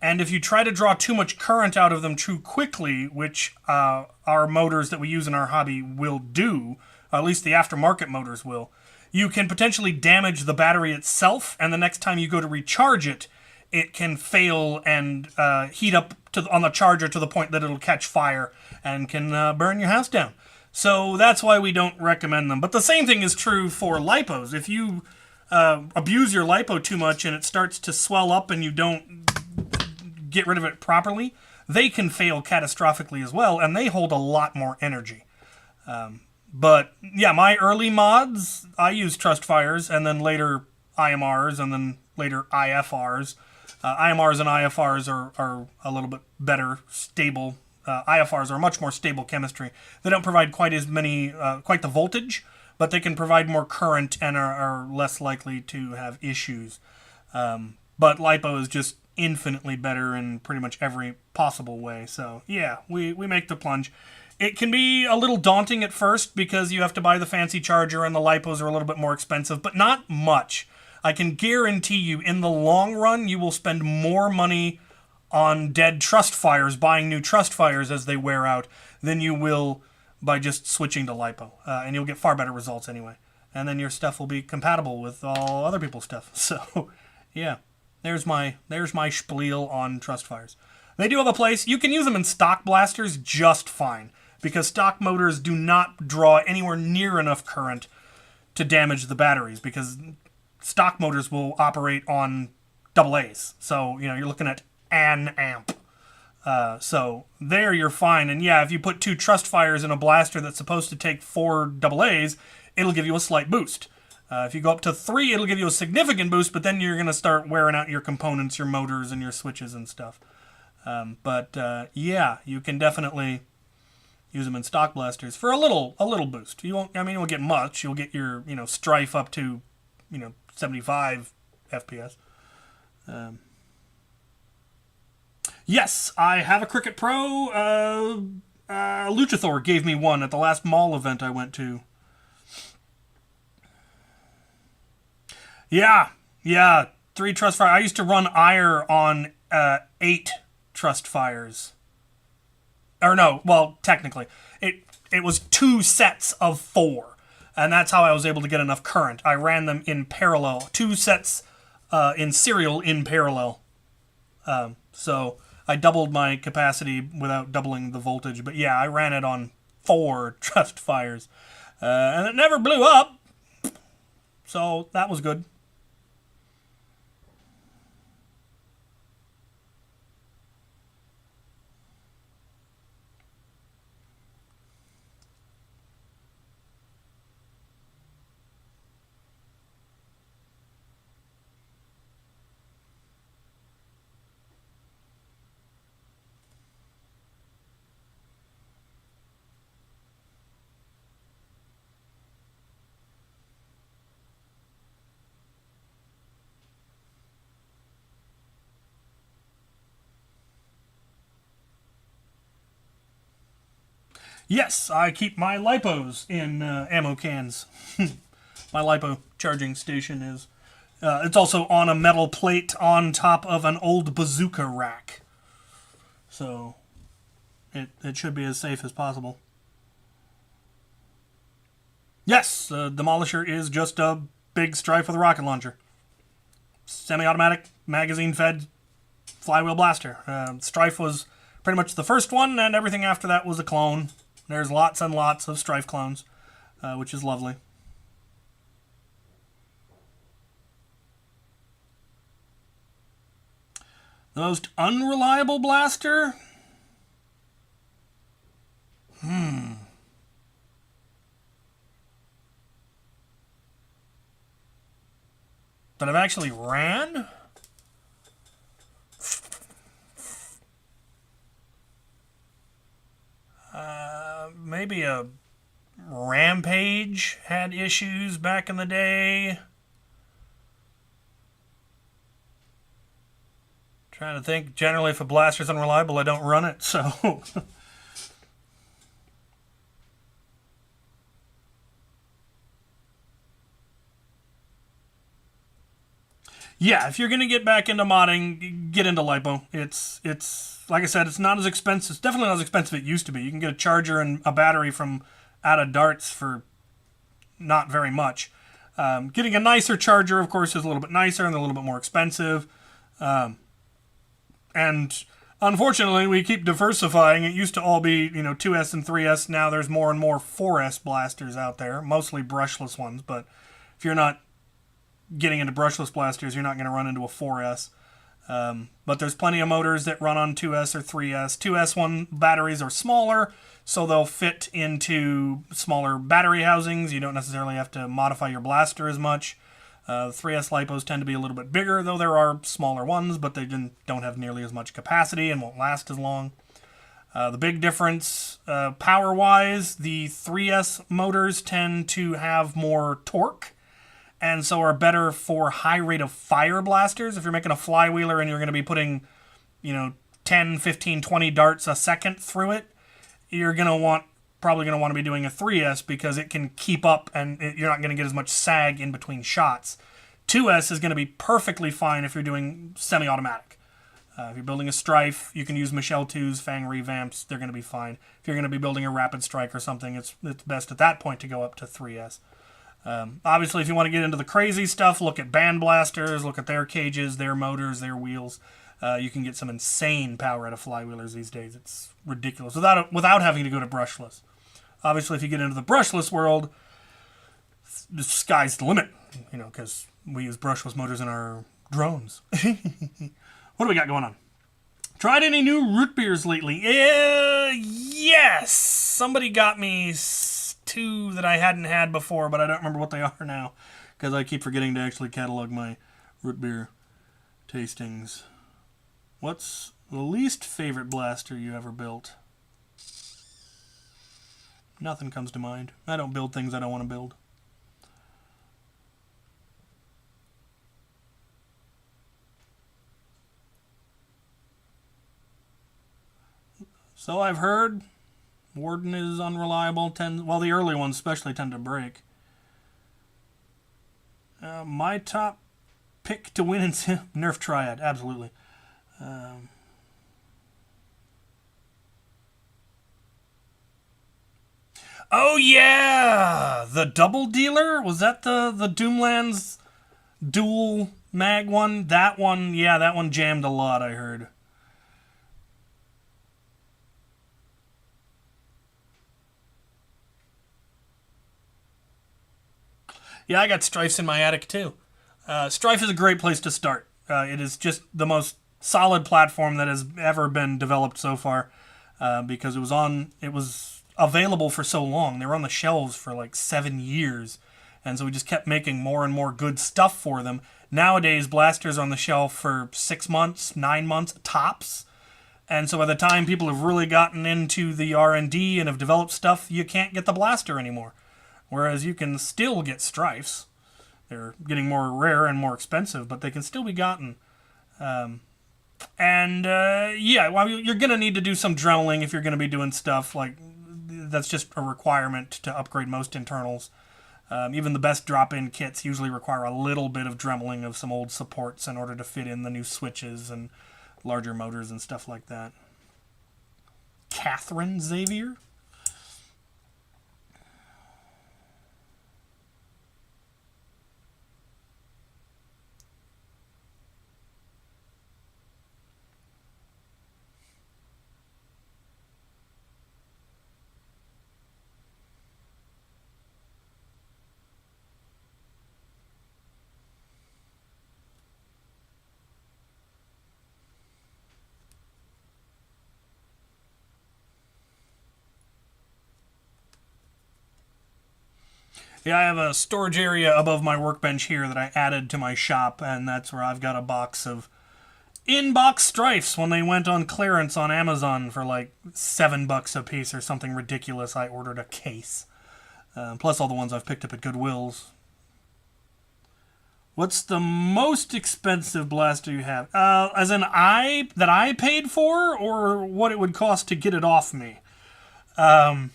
And if you try to draw too much current out of them too quickly, which our motors that we use in our hobby will do, at least the aftermarket motors will, you can potentially damage the battery itself, and the next time you go to recharge it, it can fail and heat up on the charger to the point that it'll catch fire and can burn your house down. So that's why we don't recommend them. But the same thing is true for lipos. If you abuse your lipo too much and it starts to swell up and you don't get rid of it properly, they can fail catastrophically as well, and they hold a lot more energy. But yeah, my early mods, I used trust fires, and then later IMRs, and then later IFRs. IMRs and IFRs are a little bit better, stable. IFRs are much more stable chemistry. They don't provide quite the voltage, but they can provide more current and are less likely to have issues. But LiPo is just infinitely better in pretty much every possible way. So yeah, we make the plunge. It can be a little daunting at first because you have to buy the fancy charger and the lipos are a little bit more expensive, but not much. I can guarantee you in the long run you will spend more money on dead trust fires, buying new trust fires as they wear out, than you will by just switching to lipo. And you'll get far better results anyway. And then your stuff will be compatible with all other people's stuff. So yeah, there's my spiel on trust fires. They do have a place. You can use them in stock blasters just fine, because stock motors do not draw anywhere near enough current to damage the batteries, because stock motors will operate on AA's. So, you're looking at an amp. So there you're fine. And yeah, if you put 2 trust fires in a blaster that's supposed to take 4 AA's, it'll give you a slight boost. If you go up to 3, it'll give you a significant boost, but then you're going to start wearing out your components, your motors, and your switches and stuff. Yeah, you can definitely use them in stock blasters for a little boost. You won't get much. You'll get your, strife up to, 75 FPS. Yes, I have a Cricut Pro. Luchathor gave me one at the last mall event I went to. Yeah, 3 trust fires. I used to run ire on 8 trust fires. Or no, well, technically. It was 2 sets of 4. And that's how I was able to get enough current. I ran them in parallel. 2 sets in serial in parallel. So I doubled my capacity without doubling the voltage. But yeah, I ran it on 4 trust fires. And it never blew up. So that was good. Yes, I keep my lipos in ammo cans. My lipo charging station is. It's also on a metal plate on top of an old bazooka rack. So it should be as safe as possible. Yes, the Demolisher is just a big Strife with a rocket launcher. Semi-automatic, magazine-fed flywheel blaster. Strife was pretty much the first one, and everything after that was a clone. There's lots and lots of Strife clones, which is lovely. The most unreliable blaster? That I've actually ran? Maybe a Rampage had issues back in the day. Trying to think. Generally, if a blaster's unreliable, I don't run it, so... Yeah, if you're going to get back into modding, get into lipo. It's like I said, it's not as expensive. It's definitely not as expensive as it used to be. You can get a charger and a battery from out of darts for not very much. Getting a nicer charger, of course, is a little bit nicer and a little bit more expensive. And unfortunately, we keep diversifying. It used to all be, 2S and 3S. Now there's more and more 4S blasters out there, mostly brushless ones. But if you're not getting into brushless blasters, you're not going to run into a 4S. But there's plenty of motors that run on 2S or 3S. 2S1 batteries are smaller, so they'll fit into smaller battery housings. You don't necessarily have to modify your blaster as much. 3S lipos tend to be a little bit bigger, though there are smaller ones, but they don't have nearly as much capacity and won't last as long. The big difference, power-wise, the 3S motors tend to have more torque, and so are better for high rate of fire blasters. If you're making a flywheeler and you're going to be putting, 10, 15, 20 darts a second through it, you're probably going to want to be doing a 3S because it can keep up and you're not going to get as much sag in between shots. 2S is going to be perfectly fine if you're doing semi-automatic. If you're building a Strife, you can use Michelle 2's Fang revamps. They're going to be fine. If you're going to be building a Rapid Strike or something, it's best at that point to go up to 3S. Obviously, if you want to get into the crazy stuff, look at band blasters, look at their cages, their motors, their wheels. You can get some insane power out of flywheelers these days. It's ridiculous without having to go to brushless. Obviously, if you get into the brushless world, the sky's the limit, because we use brushless motors in our drones. What do we got going on? Tried any new root beers lately? Yes! Somebody got me 2 that I hadn't had before, but I don't remember what they are now, because I keep forgetting to actually catalog my root beer tastings. What's the least favorite blaster you ever built? Nothing comes to mind. I don't build things I don't want to build. So I've heard Warden is unreliable. The early ones especially tend to break. My top pick to win in Nerf Triad, absolutely. Oh yeah, the double dealer, was that the Doomlands dual mag one? That one, yeah, that one jammed a lot, I heard. Yeah, I got Strifes in my attic too. Strife is a great place to start. It is just the most solid platform that has ever been developed so far, because it was available for so long. They were on the shelves for like 7 years, and so we just kept making more and more good stuff for them. Nowadays, blasters are on the shelf for 6 months, 9 months tops, and so by the time people have really gotten into the R&D and have developed stuff, you can't get the blaster anymore. Whereas you can still get Strifes. They're getting more rare and more expensive, but they can still be gotten. Well, you're going to need to do some dremeling if you're going to be doing stuff like that's just a requirement to upgrade most internals. Even the best drop-in kits usually require a little bit of dremeling of some old supports in order to fit in the new switches and larger motors and stuff like that. Catherine Xavier? Yeah, I have a storage area above my workbench here that I added to my shop, and that's where I've got a box of in-box strifes when they went on clearance on Amazon for like $7 a piece or something ridiculous. I ordered a case. Plus all the ones I've picked up at Goodwill's. What's the most expensive blaster you have? As in that I paid for, or what it would cost to get it off me? I've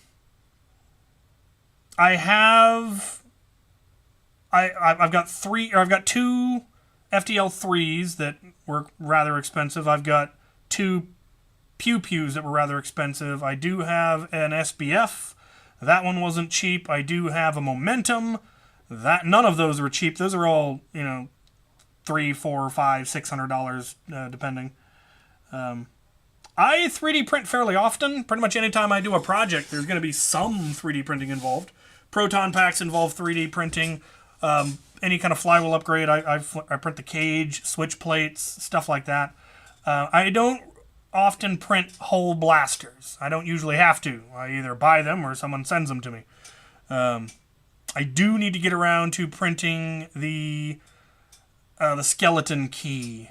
got two FTL3s that were rather expensive. I've got two Pew Pews that were rather expensive. I do have an SBF. That one wasn't cheap. I do have a Momentum. None of those were cheap. Those are all, $3, $4, $5, $600 depending. I 3D print fairly often. Pretty much anytime I do a project, there's going to be some 3D printing involved. Proton packs involve 3D printing. Any kind of flywheel upgrade, I print the cage, switch plates, stuff like that. I don't often print whole blasters. I don't usually have to. I either buy them or someone sends them to me. I do need to get around to printing the skeleton key,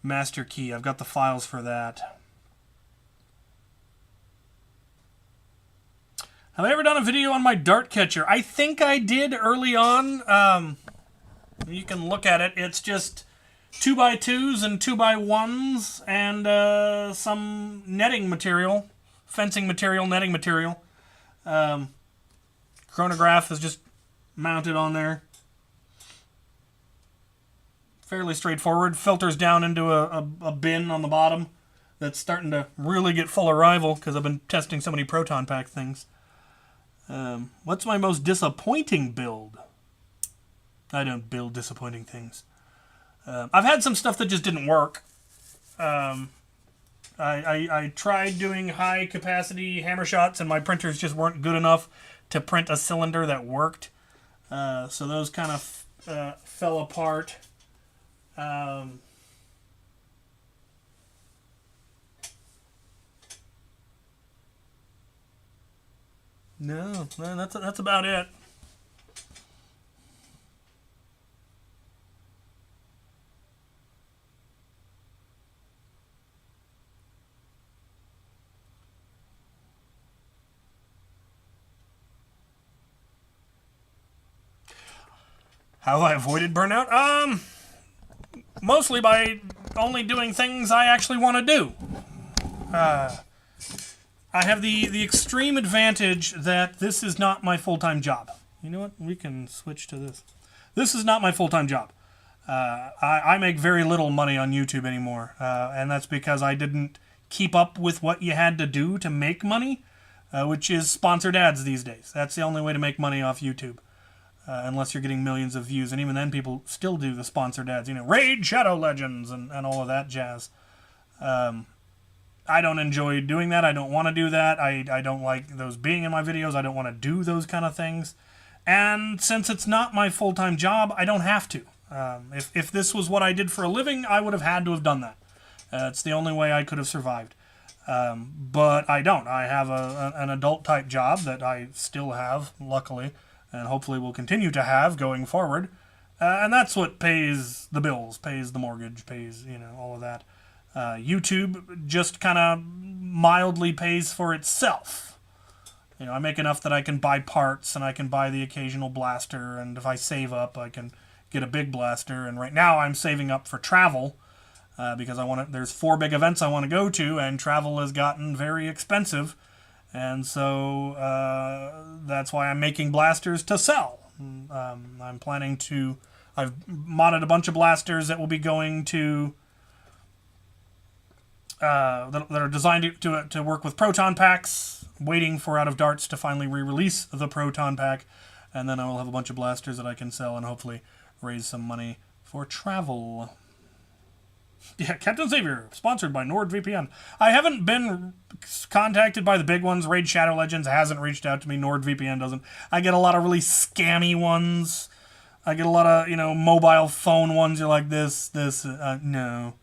master key. I've got the files for that. Have I ever done a video on my dart catcher? I think I did early on. You can look at it. It's just 2x2s and 2x1s and some netting material, fencing material, netting material. Chronograph is just mounted on there. Fairly straightforward. Filters down into a bin on the bottom that's starting to really get full of rival because I've been testing so many proton pack things. What's my most disappointing build? I don't build disappointing things. I've had some stuff that just didn't work. I tried doing high capacity hammer shots and my printers just weren't good enough to print a cylinder that worked. So those kind of fell apart. No, that's about it. How have I avoided burnout? Mostly by only doing things I actually want to do. I have the extreme advantage that this is not my full-time job. You know what? We can switch to this. This is not my full-time job. I make very little money on YouTube anymore, and that's because I didn't keep up with what you had to do to make money, which is sponsored ads these days. That's the only way to make money off YouTube, unless you're getting millions of views, and even then people still do the sponsored ads. Raid Shadow Legends and all of that jazz. I don't enjoy doing that. I don't want to do that. I don't like those being in my videos. I don't want to do those kind of things. And since it's not my full-time job, I don't have to. If this was what I did for a living, I would have had to have done that. It's the only way I could have survived. But I don't. I have an adult-type job that I still have, luckily, and hopefully will continue to have going forward. And that's what pays the bills, pays the mortgage, pays, all of that. YouTube just kind of mildly pays for itself. I make enough that I can buy parts and I can buy the occasional blaster, and if I save up, I can get a big blaster. And right now I'm saving up for travel because there's 4 big events I want to go to, and travel has gotten very expensive. And so that's why I'm making blasters to sell. I'm planning to... I've modded a bunch of blasters that will be going to... that are designed to work with proton packs. Waiting for Out of Darts to finally re-release the proton pack. And then I will have a bunch of blasters that I can sell and hopefully raise some money for travel. Yeah, Captain Savior, sponsored by NordVPN. I haven't been contacted by the big ones. Raid Shadow Legends hasn't reached out to me. NordVPN doesn't. I get a lot of really scammy ones. I get a lot of, mobile phone ones. You're like, no.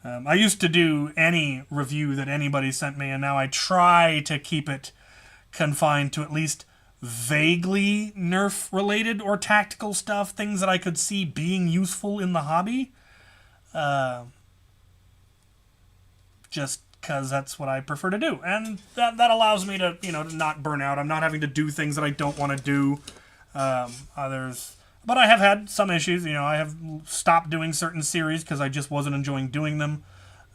I used to do any review that anybody sent me, and now I try to keep it confined to at least vaguely Nerf-related or tactical stuff, things that I could see being useful in the hobby. Just because that's what I prefer to do. And that allows me to, to not burn out. I'm not having to do things that I don't want to do. But I have had some issues. I have stopped doing certain series because I just wasn't enjoying doing them.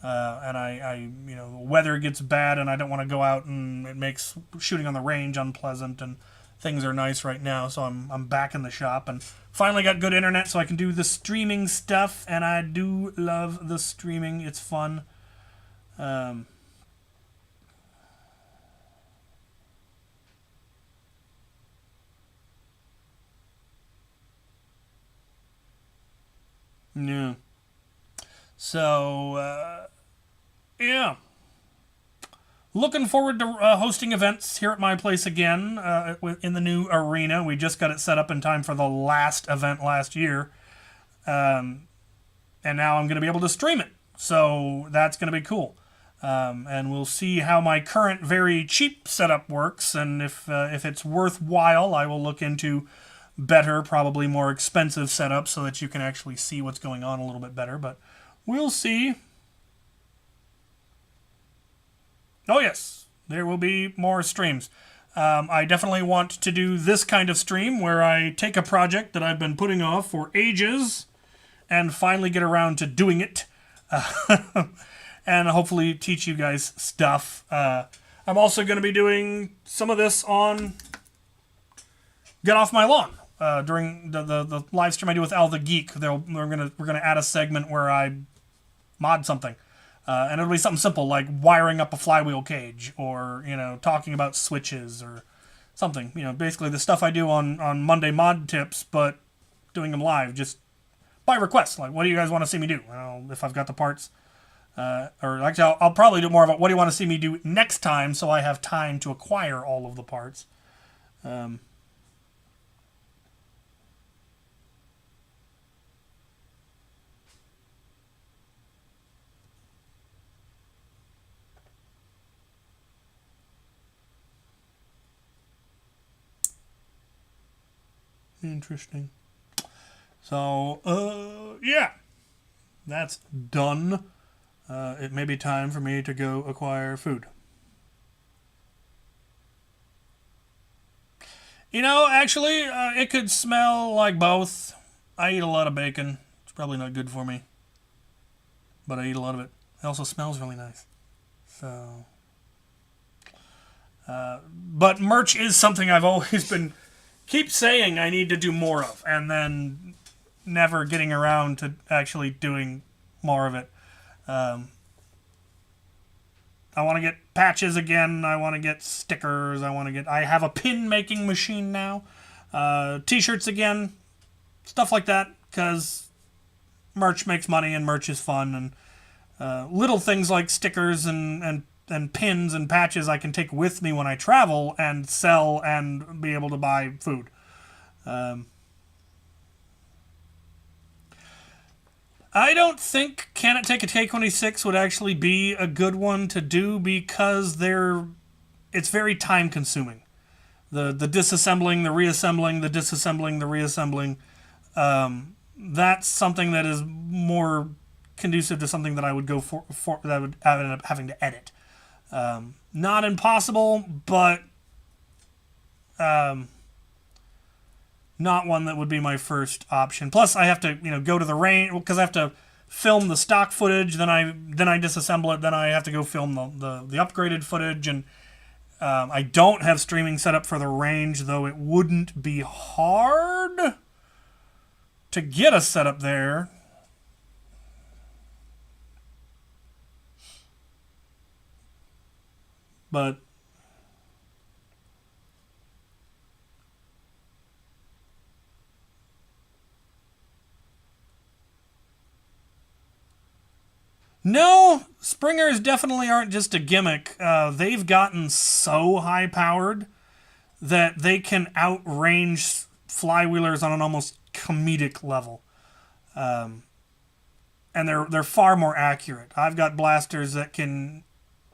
And weather gets bad and I don't want to go out, and it makes shooting on the range unpleasant, and things are nice right now, so I'm back in the shop and finally got good internet so I can do the streaming stuff, and I do love the streaming. It's fun. Yeah. So, yeah. Looking forward to hosting events here at my place again in the new arena. We just got it set up in time for the last event last year. And now I'm going to be able to stream it. So that's going to be cool. And we'll see how my current very cheap setup works. And if it's worthwhile, I will look into better, probably more expensive setups so that you can actually see what's going on a little bit better. But we'll see. Oh yes, there will be more streams. I definitely want to do this kind of stream where I take a project that I've been putting off for ages and finally get around to doing it. And hopefully teach you guys stuff. I'm also going to be doing some of this on Get Off My Lawn. During the live stream I do with Al the Geek, we're gonna add a segment where I mod something. And it'll be something simple like wiring up a flywheel cage, or talking about switches or something. Basically the stuff I do on Monday Mod Tips, but doing them live just by request. Like, what do you guys want to see me do? If I've got the parts, or actually I'll probably do more of it. What do you want to see me do next time, so I have time to acquire all of the parts. Interesting. So, yeah. That's done. It may be time for me to go acquire food. Actually, it could smell like both. I eat a lot of bacon. It's probably not good for me. But I eat a lot of it. It also smells really nice. So... but merch is something I've always been... keep saying I need to do more of, and then never getting around to actually doing more of it. I want to get patches again. I want to get stickers. I have a pin making machine now. T-shirts again. Stuff like that, because merch makes money and merch is fun. And little things like stickers and pins and patches I can take with me when I travel and sell and be able to buy food. I don't think Can It Take a K26 would actually be a good one to do, because it's very time consuming. The disassembling, the reassembling, the disassembling, the reassembling. That's something that is more conducive to something that I would go for that I would end up having to edit. Not impossible, but not one that would be my first option. Plus, I have to go to the range, because I have to film the stock footage. Then I disassemble it. Then I have to go film the upgraded footage, and I don't have streaming set up for the range, though it wouldn't be hard to get a setup there. But no, springers definitely aren't just a gimmick. They've gotten so high powered that they can outrange flywheelers on an almost comedic level. And they're far more accurate. I've got blasters that can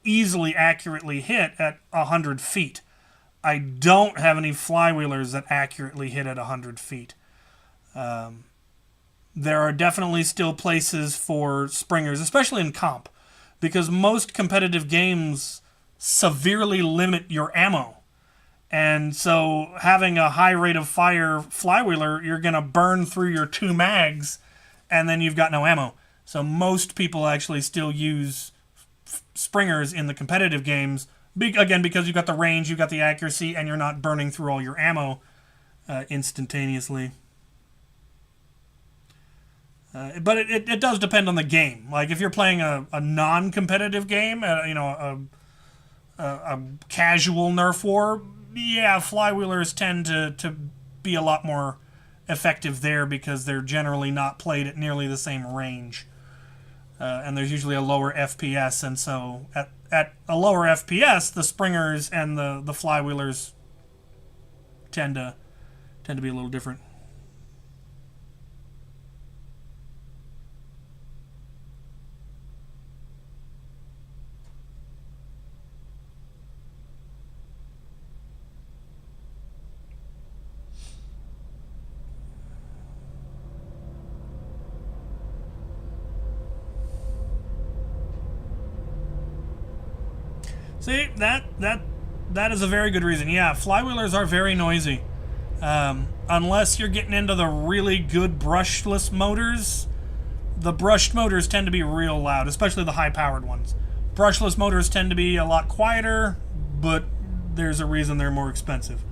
easily accurately hit at 100 feet. I don't have any flywheelers that accurately hit at 100 feet. There are definitely still places for springers, especially in comp, because most competitive games severely limit your ammo. And so having a high rate of fire flywheeler, you're going to burn through your 2 mags, and then you've got no ammo. So most people actually still use springers in the competitive games, again, because you've got the range, you've got the accuracy, and you're not burning through all your ammo instantaneously. But it does depend on the game. Like if you're playing a non-competitive game, a casual Nerf war, yeah, flywheelers tend to be a lot more effective there because they're generally not played at nearly the same range. And there's usually a lower FPS, and so at a lower FPS, the springers and the flywheelers tend to be a little different. See, that is a very good reason. Yeah, flywheelers are very noisy. Unless you're getting into the really good brushless motors, the brushed motors tend to be real loud, especially the high-powered ones. Brushless motors tend to be a lot quieter, but there's a reason they're more expensive.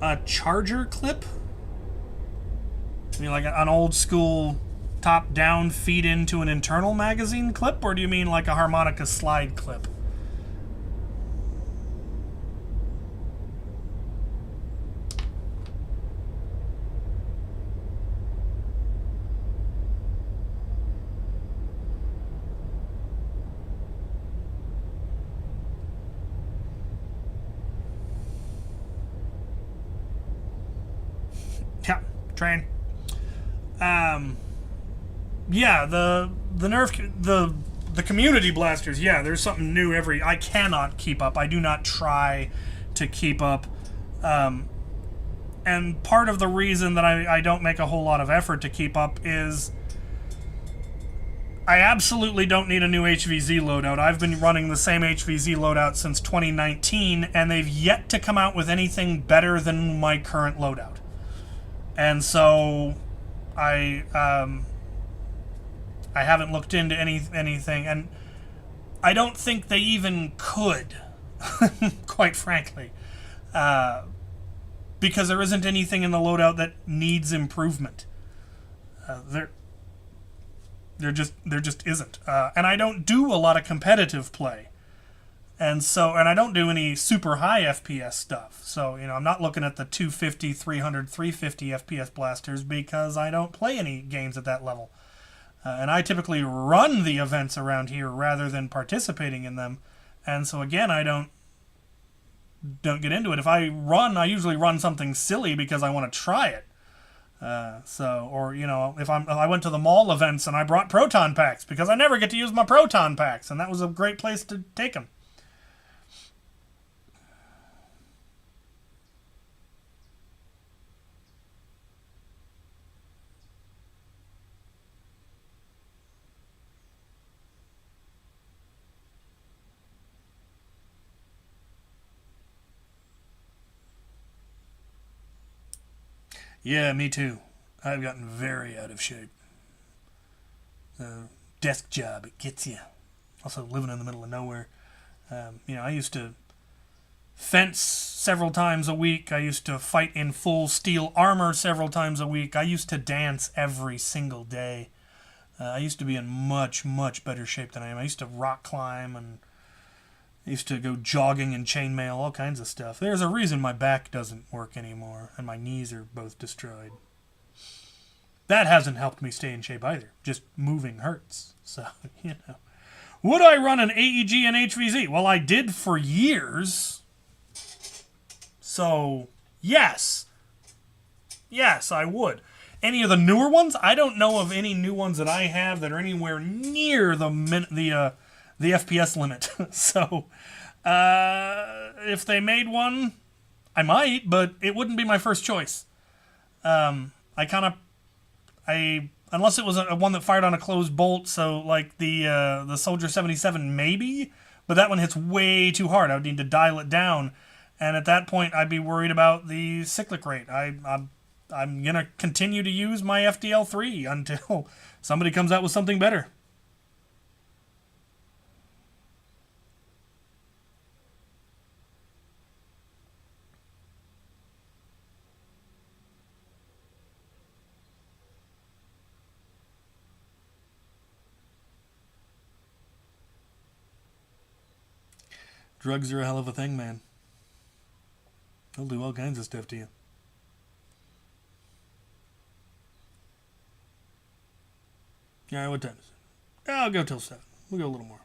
A charger clip? You mean like an old school top-down feed into an internal magazine clip, or do you mean like a harmonica slide clip? Yeah, train. Yeah, the Nerf, the community blasters, yeah, there's something new I cannot keep up. I do not try to keep up. And part of the reason that I don't make a whole lot of effort to keep up is I absolutely don't need a new HVZ loadout. I've been running the same HVZ loadout since 2019, and they've yet to come out with anything better than my current loadout. And so I haven't looked into anything, and I don't think they even could, quite frankly, because there isn't anything in the loadout that needs improvement. There just isn't, and I don't do a lot of competitive play, and I don't do any super high FPS stuff. So I'm not looking at the 250, 300, 350 FPS blasters because I don't play any games at that level. And I typically run the events around here rather than participating in them. And so again, I don't get into it. If I run, I usually run something silly because I want to try it. If I went to the mall events and I brought proton packs because I never get to use my proton packs, and that was a great place to take them. Yeah, me too. I've gotten very out of shape. Desk job, it gets you. Also living in the middle of nowhere. I used to fence several times a week. I used to fight in full steel armor several times a week. I used to dance every single day. I used to be in much, much better shape than I am. I used to rock climb, and I used to go jogging in chainmail, all kinds of stuff. There's a reason my back doesn't work anymore, and my knees are both destroyed. That hasn't helped me stay in shape either. Just moving hurts. So, Would I run an AEG and HVZ? Well, I did for years. So, yes. Yes, I would. Any of the newer ones? I don't know of any new ones that I have that are anywhere near the FPS limit. So, if they made one, I might, but it wouldn't be my first choice. Unless it was one that fired on a closed bolt, so like the Soldier 77 maybe, but that one hits way too hard. I would need to dial it down, and at that point I'd be worried about the cyclic rate. I'm going to continue to use my FDL3 until somebody comes out with something better. Drugs are a hell of a thing, man. They'll do all kinds of stuff to you. Alright, what time is it? I'll go till 7. We'll go a little more.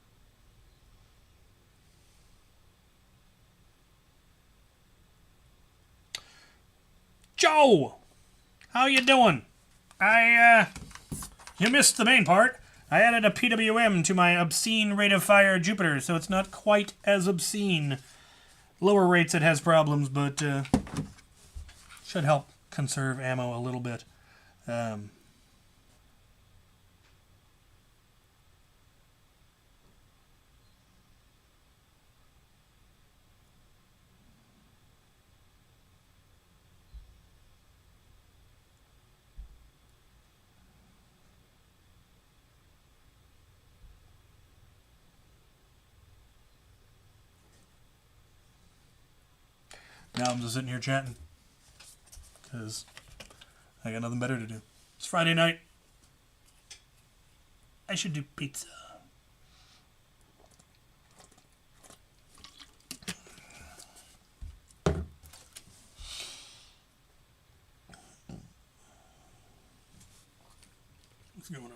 Joe! How you doing? You missed the main part. I added a PWM to my obscene rate of fire Jupiter, so it's not quite as obscene. Lower rates it has problems, but should help conserve ammo a little bit. Now I'm just sitting here chatting because I got nothing better to do. It's Friday night. I should do pizza. What's going on?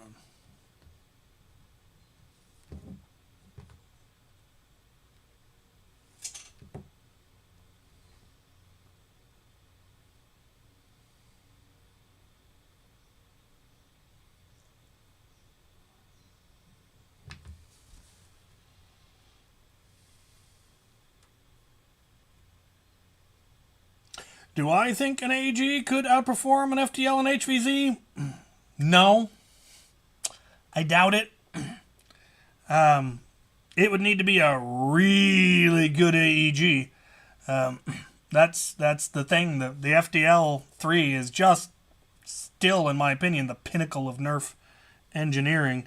Do I think an AEG could outperform an FTL and HVZ? No. I doubt it. It would need to be a really good AEG. That's the thing. The FDL3 is just still, in my opinion, the pinnacle of Nerf engineering.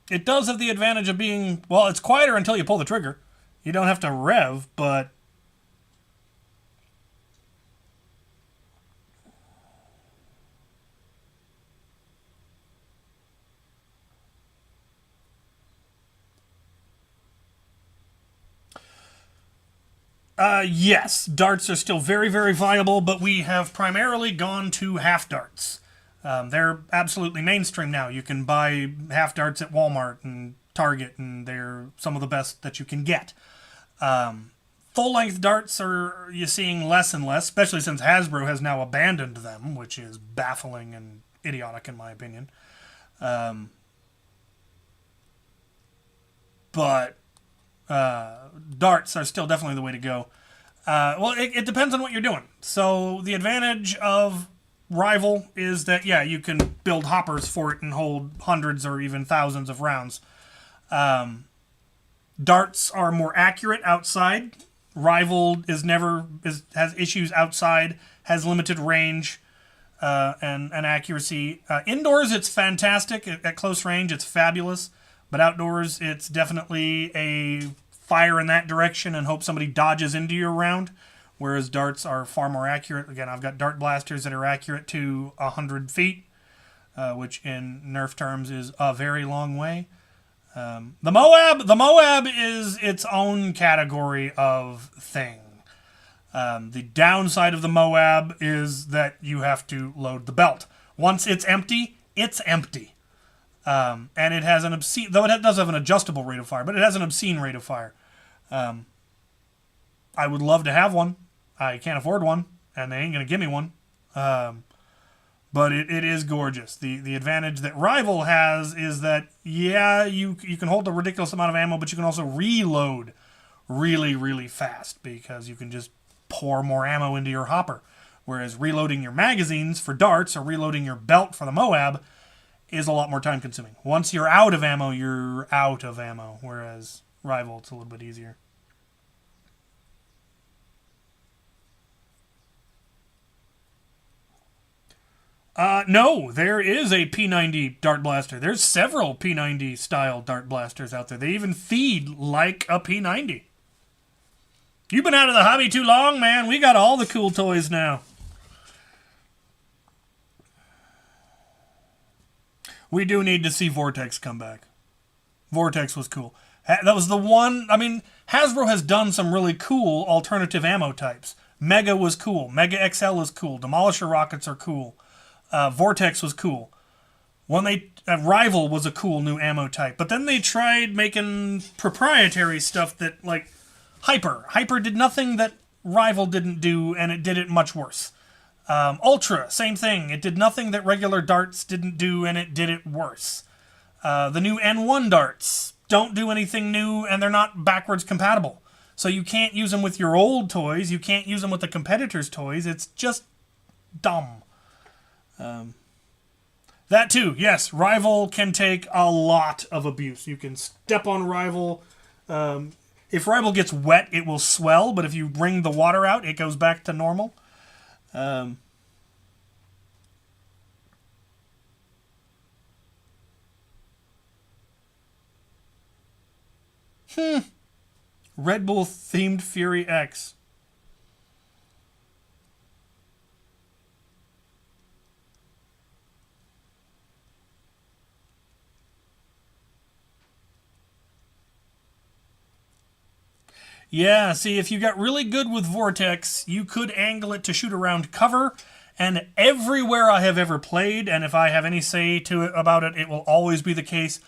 It does have the advantage of being, well, it's quieter until you pull the trigger. You don't have to rev, but yes, darts are still very, very viable, but we have primarily gone to half darts. They're absolutely mainstream now. You can buy half darts at Walmart and Target, and they're some of the best that you can get. Full-length darts are you seeing less and less, especially since Hasbro has now abandoned them, which is baffling and idiotic in my opinion. But darts are still definitely the way to go. Well, it depends on what you're doing. So the advantage of Rival is that, yeah, you can build hoppers for it and hold hundreds or even thousands of rounds. Darts are more accurate outside, Rival has issues outside, has limited range and accuracy. Indoors, it's fantastic. At close range, it's fabulous. But outdoors, it's definitely a fire in that direction and hope somebody dodges into your round. Whereas darts are far more accurate. Again, I've got dart blasters that are accurate to 100 feet, which in Nerf terms is a very long way. The Moab is its own category of thing. The downside of the Moab is that you have to load the belt. Once it's empty, it's empty. And it has an obscene, though it does have an adjustable rate of fire, but it has an obscene rate of fire. I would love to have one. I can't afford one, and they ain't going to give me one. But it is gorgeous. The advantage that Rival has is that, yeah, you can hold a ridiculous amount of ammo, but you can also reload really, really fast because you can just pour more ammo into your hopper. Whereas reloading your magazines for darts or reloading your belt for the Moab is a lot more time consuming. Once you're out of ammo, you're out of ammo. Whereas Rival, it's a little bit easier. No, there is a P90 dart blaster. There's several P90 style dart blasters out there. They even feed like a P90. You've been out of the hobby too long, man. We got all the cool toys now. We do need to see Vortex come back. Vortex was cool. That was the one, I mean, Hasbro has done some really cool alternative ammo types. Mega was cool. Mega XL is cool. Demolisher rockets are cool. Vortex was cool. Rival was a cool new ammo type. But then they tried making proprietary stuff that, like, Hyper. Hyper did nothing that Rival didn't do, and it did it much worse. Ultra, same thing. It did nothing that regular darts didn't do, and it did it worse. The new N1 darts don't do anything new, and they're not backwards compatible. So you can't use them with your old toys. You can't use them with the competitors' toys. It's just dumb. That too, yes, Rival can take a lot of abuse. You can step on Rival. If Rival gets wet, it will swell, but if you wring the water out, it goes back to normal. Red Bull themed Fury X. Yeah, see, if you got really good with Vortex, you could angle it to shoot around cover, and everywhere I have ever played, and if I have any say to it about it, it will always be the case,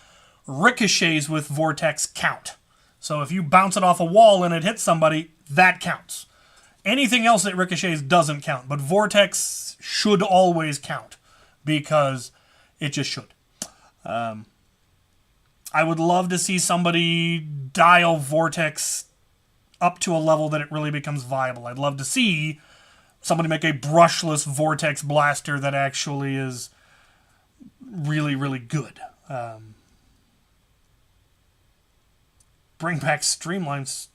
ricochets with Vortex count. So if you bounce it off a wall and it hits somebody, that counts. Anything else that ricochets doesn't count, but Vortex should always count, because it just should. I would love to see somebody dial Vortex up to a level that it really becomes viable. I'd love to see somebody make a brushless Vortex blaster that actually is really, really good. Bring back Streamlines.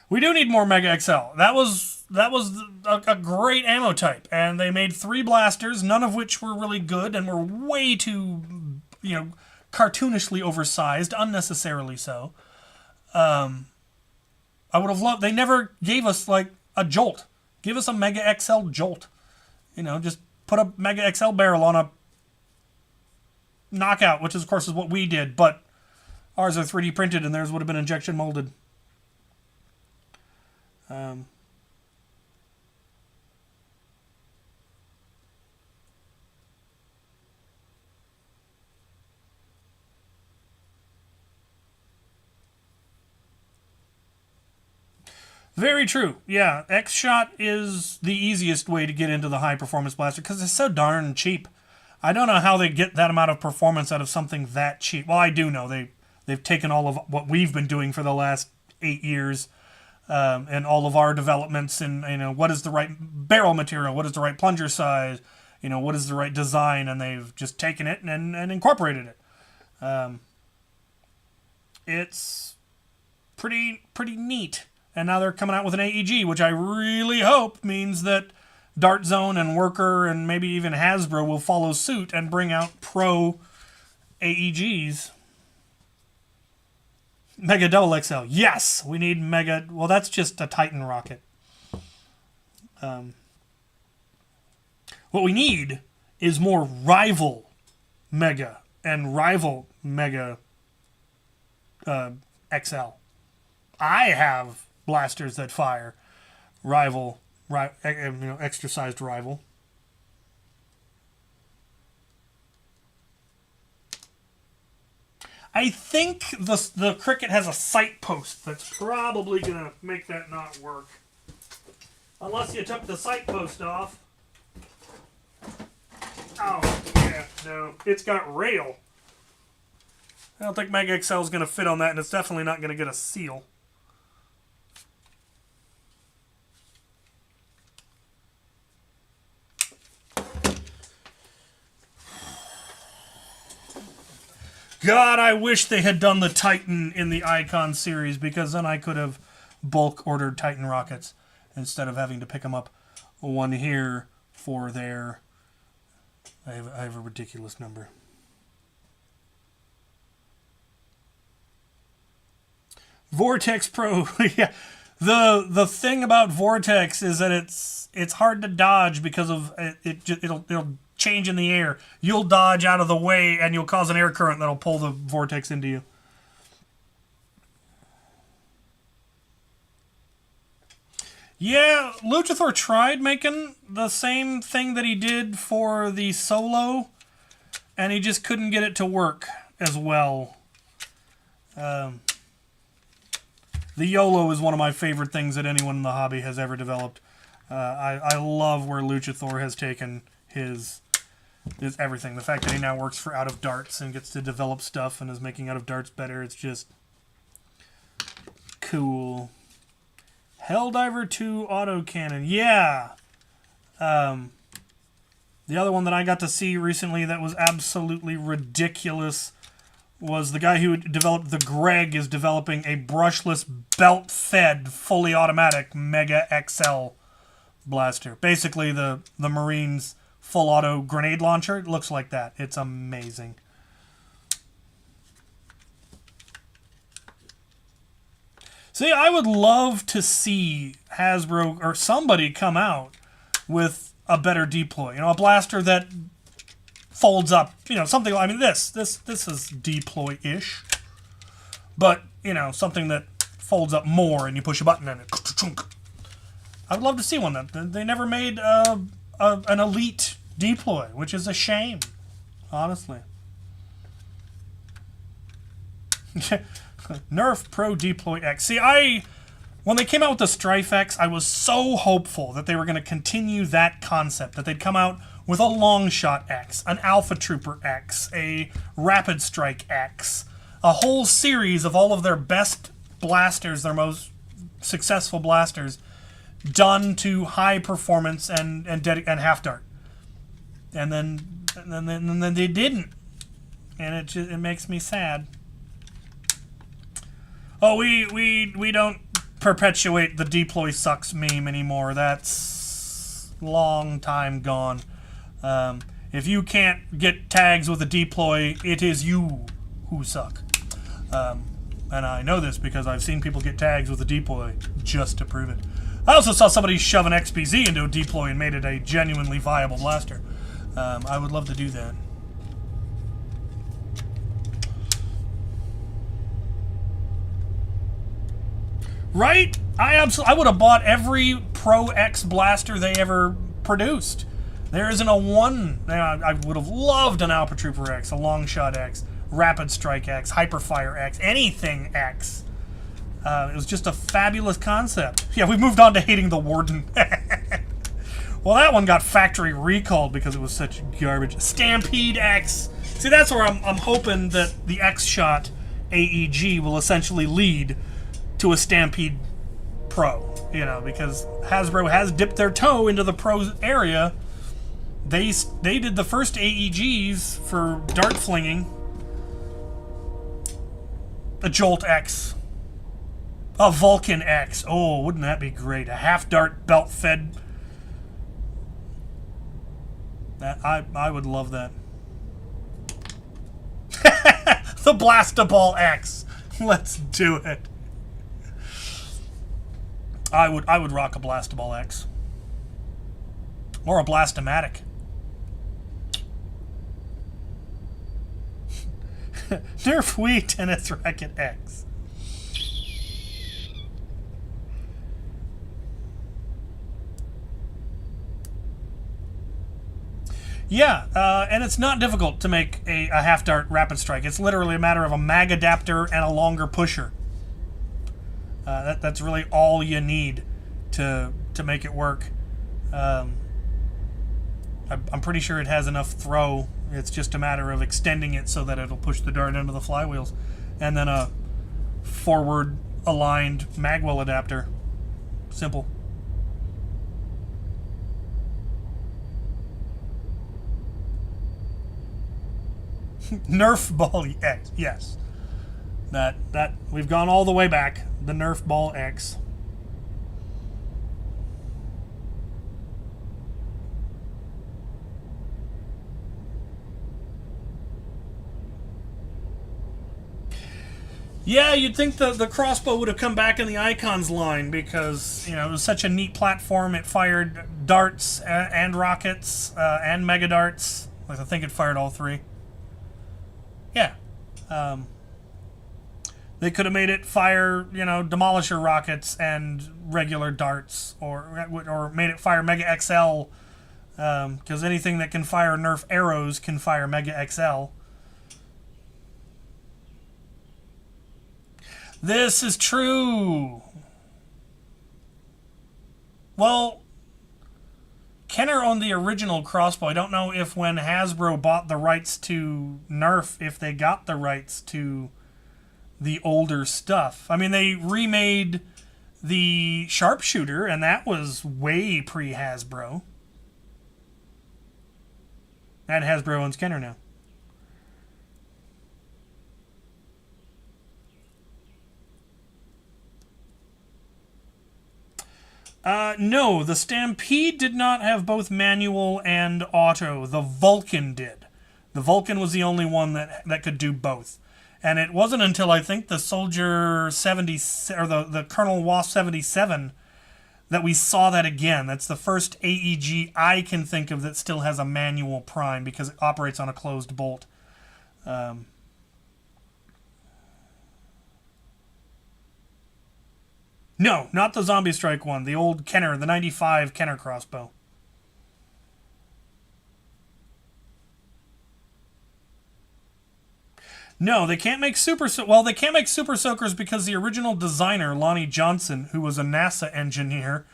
We do need more Mega XL. That was a great ammo type, and they made 3 blasters, none of which were really good and were way too, cartoonishly oversized, unnecessarily so. I would have loved... They never gave us, like, a Jolt. Give us a Mega XL Jolt. Just put a Mega XL barrel on a Knockout, which, of course, is what we did, but ours are 3D printed, and theirs would have been injection molded. Very true. Yeah, X-Shot is the easiest way to get into the high-performance blaster because it's so darn cheap. I don't know how they get that amount of performance out of something that cheap. Well, I do know. They've taken all of what we've been doing for the last 8 years and all of our developments and, what is the right barrel material, what is the right plunger size, what is the right design, and they've just taken it and incorporated it. It's pretty neat. And now they're coming out with an AEG, which I really hope means that Dart Zone and Worker and maybe even Hasbro will follow suit and bring out pro AEGs. Mega Double XL. Yes, we need Mega. Well, that's just a Titan rocket. What we need is more Rival Mega and Rival Mega XL. I have blasters that fire Rival, extra sized Rival. I think the Cricket has a sight post that's probably going to make that not work. Unless you took the sight post off. Oh, yeah, no. It's got rail. I don't think Mega XL is going to fit on that, and it's definitely not going to get a seal. God, I wish they had done the Titan in the Icon series, because then I could have bulk ordered Titan rockets instead of having to pick them up one here for their... I have a ridiculous number. Vortex Pro. Yeah. The thing about Vortex is that it's hard to dodge because of it'll change in the air. You'll dodge out of the way and you'll cause an air current that'll pull the vortex into you. Yeah, Luchathor tried making the same thing that he did for the Solo, and he just couldn't get it to work as well. The YOLO is one of my favorite things that anyone in the hobby has ever developed. I love where Luchathor has taken his everything. The fact that he now works for Out of Darts and gets to develop stuff and is making Out of Darts better, it's just cool. Helldiver 2 autocannon. Yeah. The other one that I got to see recently that was absolutely ridiculous was the guy who developed the Greg is developing a brushless, belt-fed, fully automatic Mega XL blaster. Basically, the Marines' full auto grenade launcher. It looks like that. It's amazing. See, I would love to see Hasbro or somebody come out with a better deploy. You know, a blaster that folds up. You know, something. I mean, this is deploy-ish, but you know, something that folds up more and you push a button and it. I'd love to see one. That they never made an elite deploy, which is a shame, honestly. Nerf Pro Deploy X. See, when they came out with the Strife X, I was so hopeful that they were going to continue that concept, that they'd come out with a Long Shot X, an Alpha Trooper X, a Rapid Strike X, a whole series of all of their best blasters, their most successful blasters, done to high performance and half dart. And then they didn't. And it makes me sad. Oh, we don't perpetuate the deploy sucks meme anymore. That's long time gone. If you can't get tags with a deploy, it is you who suck. And I know this because I've seen people get tags with a deploy just to prove it. I also saw somebody shove an XPZ into a deploy and made it a genuinely viable blaster. I would love to do that. Right? I would have bought every Pro X blaster they ever produced. There isn't a one. I would have loved an Alpha Trooper X, a Long Shot X, Rapid Strike X, Hyperfire X, anything X. It was just a fabulous concept. Yeah, we moved on to hating the Warden. Well, that one got factory recalled because it was such garbage. Stampede X. See, that's where I'm hoping that the X-Shot AEG will essentially lead to a Stampede Pro, you know, because Hasbro has dipped their toe into the Pro area. They did the first AEGs for dart flinging. A Jolt X. A Vulcan X. Oh, wouldn't that be great? A half-dart belt-fed... I would love that. The Blastable X. Let's do it. I would rock a Blastable X. Or a Blastomatic. Nerf Wii Tennis Racket X. Yeah, and it's not difficult to make a half-dart rapid strike. It's literally a matter of a mag adapter and a longer pusher. That's really all you need to make it work. I'm pretty sure it has enough throw. It's just a matter of extending it so that it'll push the dart into the flywheels. And then a forward-aligned magwell adapter. Simple. Nerf Ball X, yes. That we've gone all the way back. The Nerf Ball X. Yeah, you'd think the crossbow would have come back in the Icons line because, you know, it was such a neat platform. It fired darts and rockets and mega darts. Like, I think it fired all three. Yeah. They could have made it fire, you know, Demolisher rockets and regular darts, or made it fire Mega XL, because anything that can fire Nerf arrows can fire Mega XL. This is true. Well, Kenner owned the original crossbow. I don't know if when Hasbro bought the rights to Nerf, if they got the rights to the older stuff. I mean, they remade the Sharpshooter, and that was way pre-Hasbro. And Hasbro owns Kenner now. No, the Stampede did not have both manual and auto. The Vulcan did. The Vulcan was the only one that could do both. And it wasn't until, I think, the Soldier 70, or the Colonel Wasp 77 that we saw that again. That's the first AEG I can think of that still has a manual prime because it operates on a closed bolt. No, not the Zombie Strike one. The old Kenner, the 95 Kenner crossbow. No, they can't make they can't make Super Soakers because the original designer, Lonnie Johnson, who was a NASA engineer,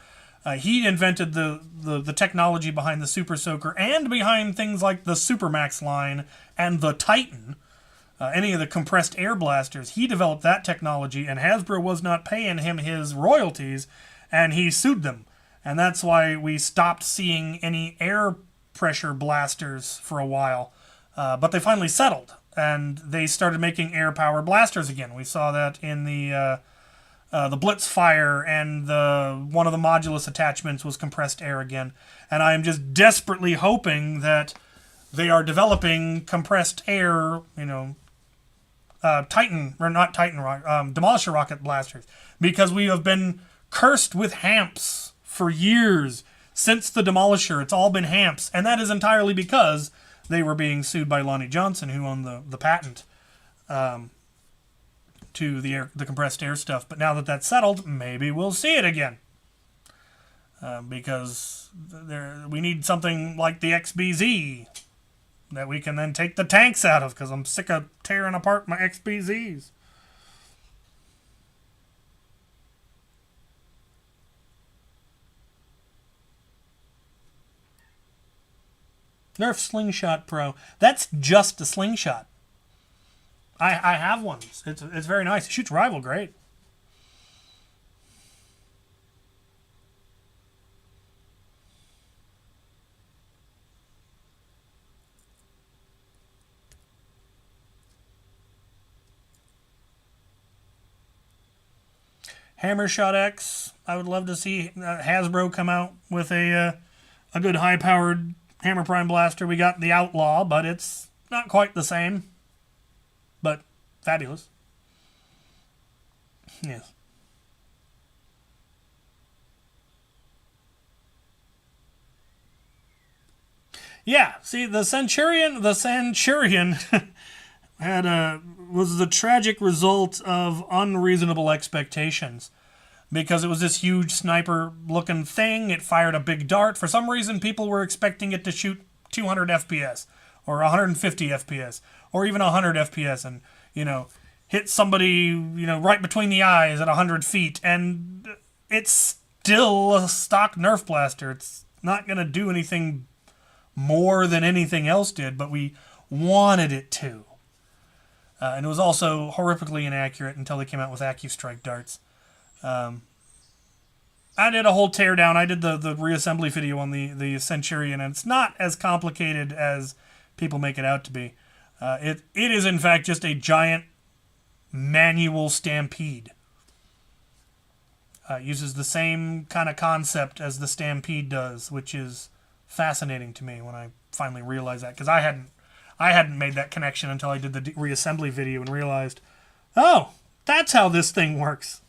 he invented the technology behind the Super Soaker and behind things like the Supermax line and the Titan. Any of the compressed air blasters, he developed that technology, and Hasbro was not paying him his royalties, and he sued them. And that's why we stopped seeing any air pressure blasters for a while. But they finally settled, and they started making air-powered blasters again. We saw that in the Blitzfire, and one of the modulus attachments was compressed air again. And I am just desperately hoping that they are developing compressed air, you know, Demolisher rocket blasters, because we have been cursed with hamps for years. Since the Demolisher, it's all been hamps, and that is entirely because they were being sued by Lonnie Johnson, who owned the patent to the compressed air stuff. But now that that's settled, maybe we'll see it again, because we need something like the XBZ that we can then take the tanks out of, because I'm sick of tearing apart my XBZs. Nerf Slingshot Pro. That's just a slingshot. I have one. It's very nice. It shoots Rival great. Hammer Shot X. I would love to see Hasbro come out with a good high-powered Hammer Prime blaster. We got the Outlaw, but it's not quite the same. But fabulous. Yes. Yeah, see, the Centurion was the tragic result of unreasonable expectations. Because it was this huge sniper-looking thing, it fired a big dart. For some reason, people were expecting it to shoot 200 FPS, or 150 FPS, or even 100 FPS, and, hit somebody, right between the eyes at 100 feet. And it's still a stock Nerf blaster. It's not going to do anything more than anything else did, but we wanted it to. And it was also horrifically inaccurate until they came out with AccuStrike darts. I did a whole teardown. I did the reassembly video on the Centurion, and it's not as complicated as people make it out to be. It is, in fact, just a giant manual Stampede. Uses the same kind of concept as the Stampede does, which is fascinating to me when I finally realized that, because I hadn't made that connection until I did the reassembly video and realized, oh, that's how this thing works.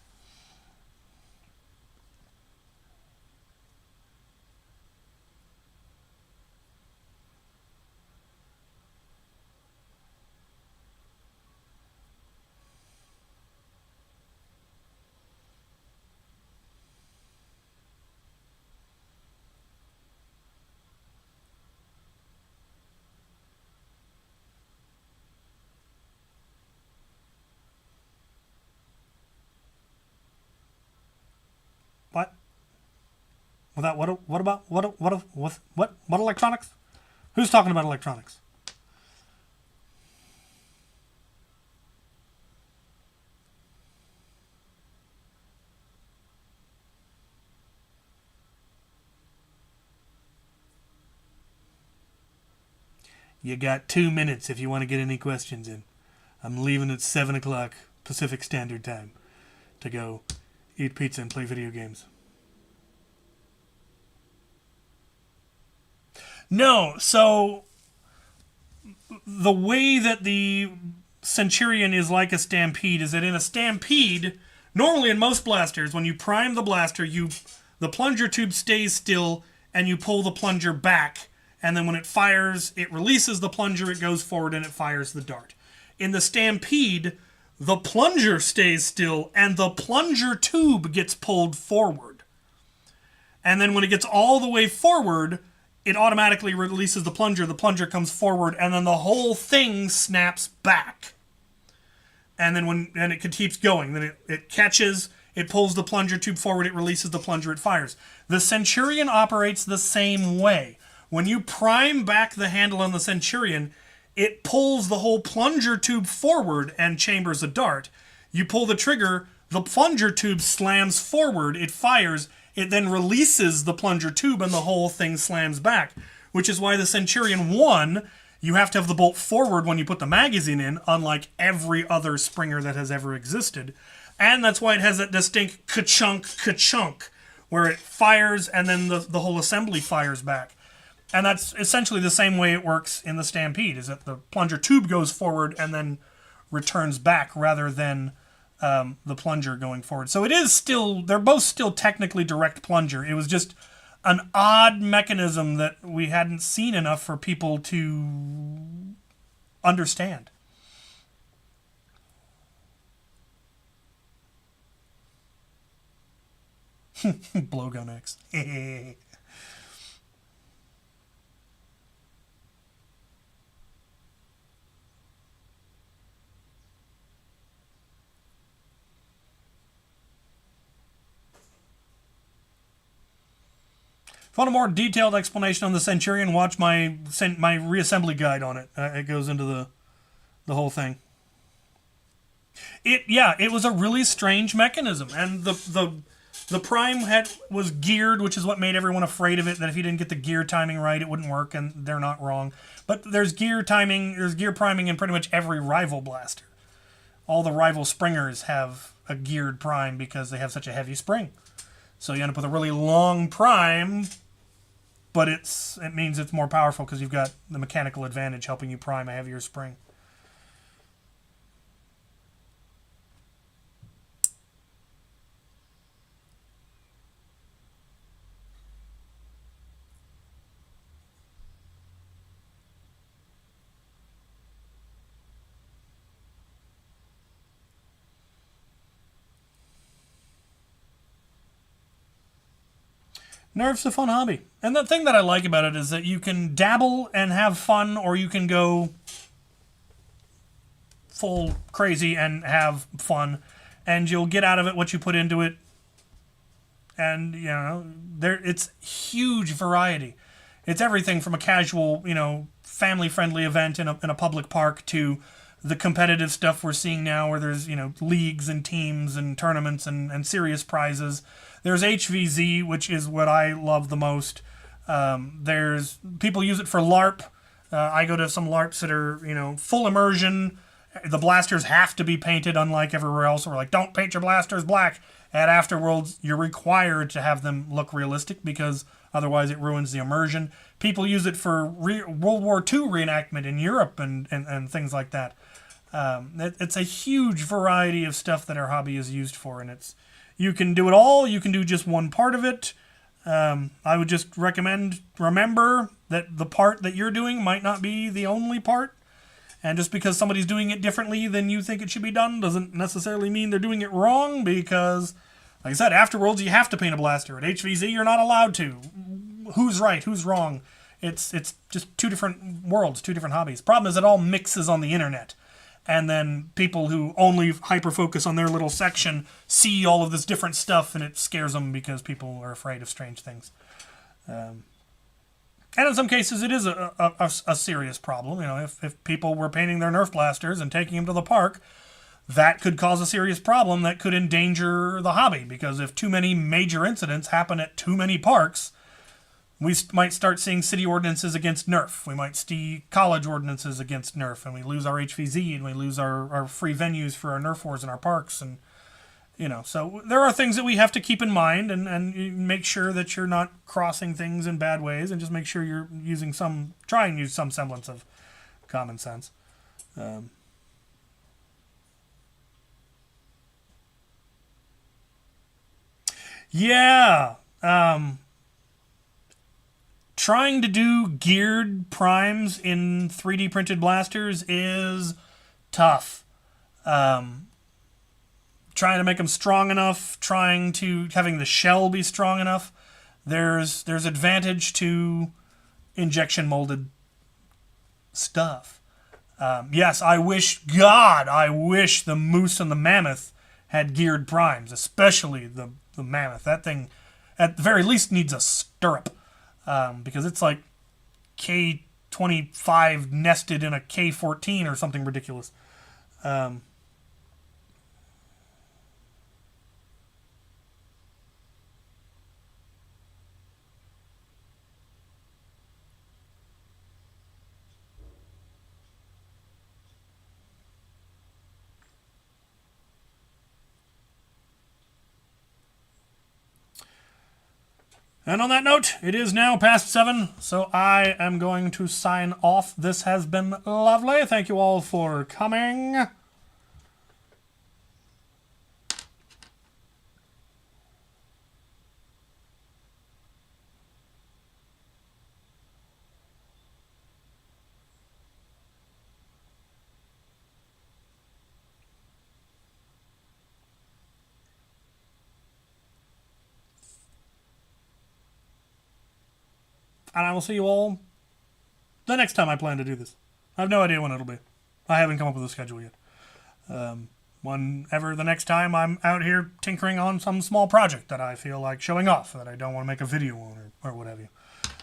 What? Without what about what electronics? Who's talking about electronics? You got 2 minutes if you want to get any questions in. I'm leaving at 7 o'clock Pacific Standard Time to go eat pizza and play video games. No, so the way that the Centurion is like a Stampede is that in a Stampede, normally in most blasters, when you prime the blaster, the plunger tube stays still and you pull the plunger back, and then when it fires, it releases the plunger, it goes forward, and it fires the dart. In the Stampede, the plunger stays still, and the plunger tube gets pulled forward. And then when it gets all the way forward, it automatically releases the plunger comes forward, and then the whole thing snaps back. And then it keeps going. Then it catches, it pulls the plunger tube forward, it releases the plunger, it fires. The Centurion operates the same way. When you prime back the handle on the Centurion, it pulls the whole plunger tube forward and chambers a dart. You pull the trigger, the plunger tube slams forward, it fires, it then releases the plunger tube and the whole thing slams back. Which is why the Centurion 1, you have to have the bolt forward when you put the magazine in, unlike every other Springer that has ever existed. And that's why it has that distinct ka-chunk, ka-chunk, where it fires and then the whole assembly fires back. And that's essentially the same way it works in the Stampede, is that the plunger tube goes forward and then returns back rather than the plunger going forward. So it is still, they're both still technically direct plunger. It was just an odd mechanism that we hadn't seen enough for people to understand. Blowgun X. If you want a more detailed explanation on the Centurion, watch my reassembly guide on it. It goes into the whole thing. It was a really strange mechanism, and the prime was geared, which is what made everyone afraid of it. That if you didn't get the gear timing right, it wouldn't work, and they're not wrong. But there's gear timing, there's gear priming in pretty much every rival blaster. all the rival springers have a geared prime because they have such a heavy spring. So you end up with a really long prime, but it means it's more powerful because you've got the mechanical advantage helping you prime a heavier spring. Nerf's a fun hobby. And the thing that I like about it is that you can dabble and have fun, or you can go full crazy and have fun, and you'll get out of it what you put into it. And, you know, it's huge variety. It's everything from a casual, you know, family-friendly event in a public park to the competitive stuff we're seeing now where there's, you know, leagues and teams and tournaments and serious prizes. There's HVZ, which is what I love the most. There's people use it for LARP. I go to some LARPs that are, you know, full immersion. The blasters have to be painted, unlike everywhere else. We're like, don't paint your blasters black. At Afterworlds, you're required to have them look realistic because otherwise it ruins the immersion. People use it for World War II reenactment in Europe and things like that. It's a huge variety of stuff that our hobby is used for, and you can do it all. You can do just one part of it. I would just remember that the part that you're doing might not be the only part. And just because somebody's doing it differently than you think it should be done doesn't necessarily mean they're doing it wrong, because, like I said, Afterworlds, you have to paint a blaster. At HVZ, you're not allowed to. Who's right? Who's wrong? It's just two different worlds, two different hobbies. Problem is it all mixes on the internet. And then people who only hyper-focus on their little section see all of this different stuff, and it scares them because people are afraid of strange things. And in some cases, it is a serious problem. You know, if people were painting their Nerf blasters and taking them to the park, that could cause a serious problem that could endanger the hobby. Because if too many major incidents happen at too many parks, we might start seeing city ordinances against Nerf. We might see college ordinances against Nerf, and we lose our HVZ, and we lose our free venues for our Nerf wars in our parks. And, you know, so there are things that we have to keep in mind and make sure that you're not crossing things in bad ways, and just make sure you're try and use some semblance of common sense. Yeah. Trying to do geared primes in 3D printed blasters is tough. Trying to make them strong enough, having the shell be strong enough. There's advantage to injection molded stuff. Yes, I wish the moose and the mammoth had geared primes, especially the mammoth. That thing, at the very least, needs a stirrup. Because it's like K25 nested in a K14 or something ridiculous. And on that note, it is now past 7, so I am going to sign off. This has been lovely. Thank you all for coming. And I will see you all the next time I plan to do this. I have no idea when it'll be. I haven't come up with a schedule yet. Whenever the next time I'm out here tinkering on some small project that I feel like showing off, that I don't want to make a video on or what have you.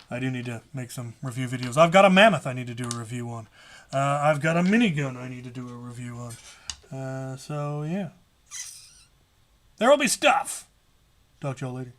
I do need to make some review videos. I've got a mammoth I need to do a review on. I've got a minigun I need to do a review on. So, yeah. There will be stuff. Talk to y'all later.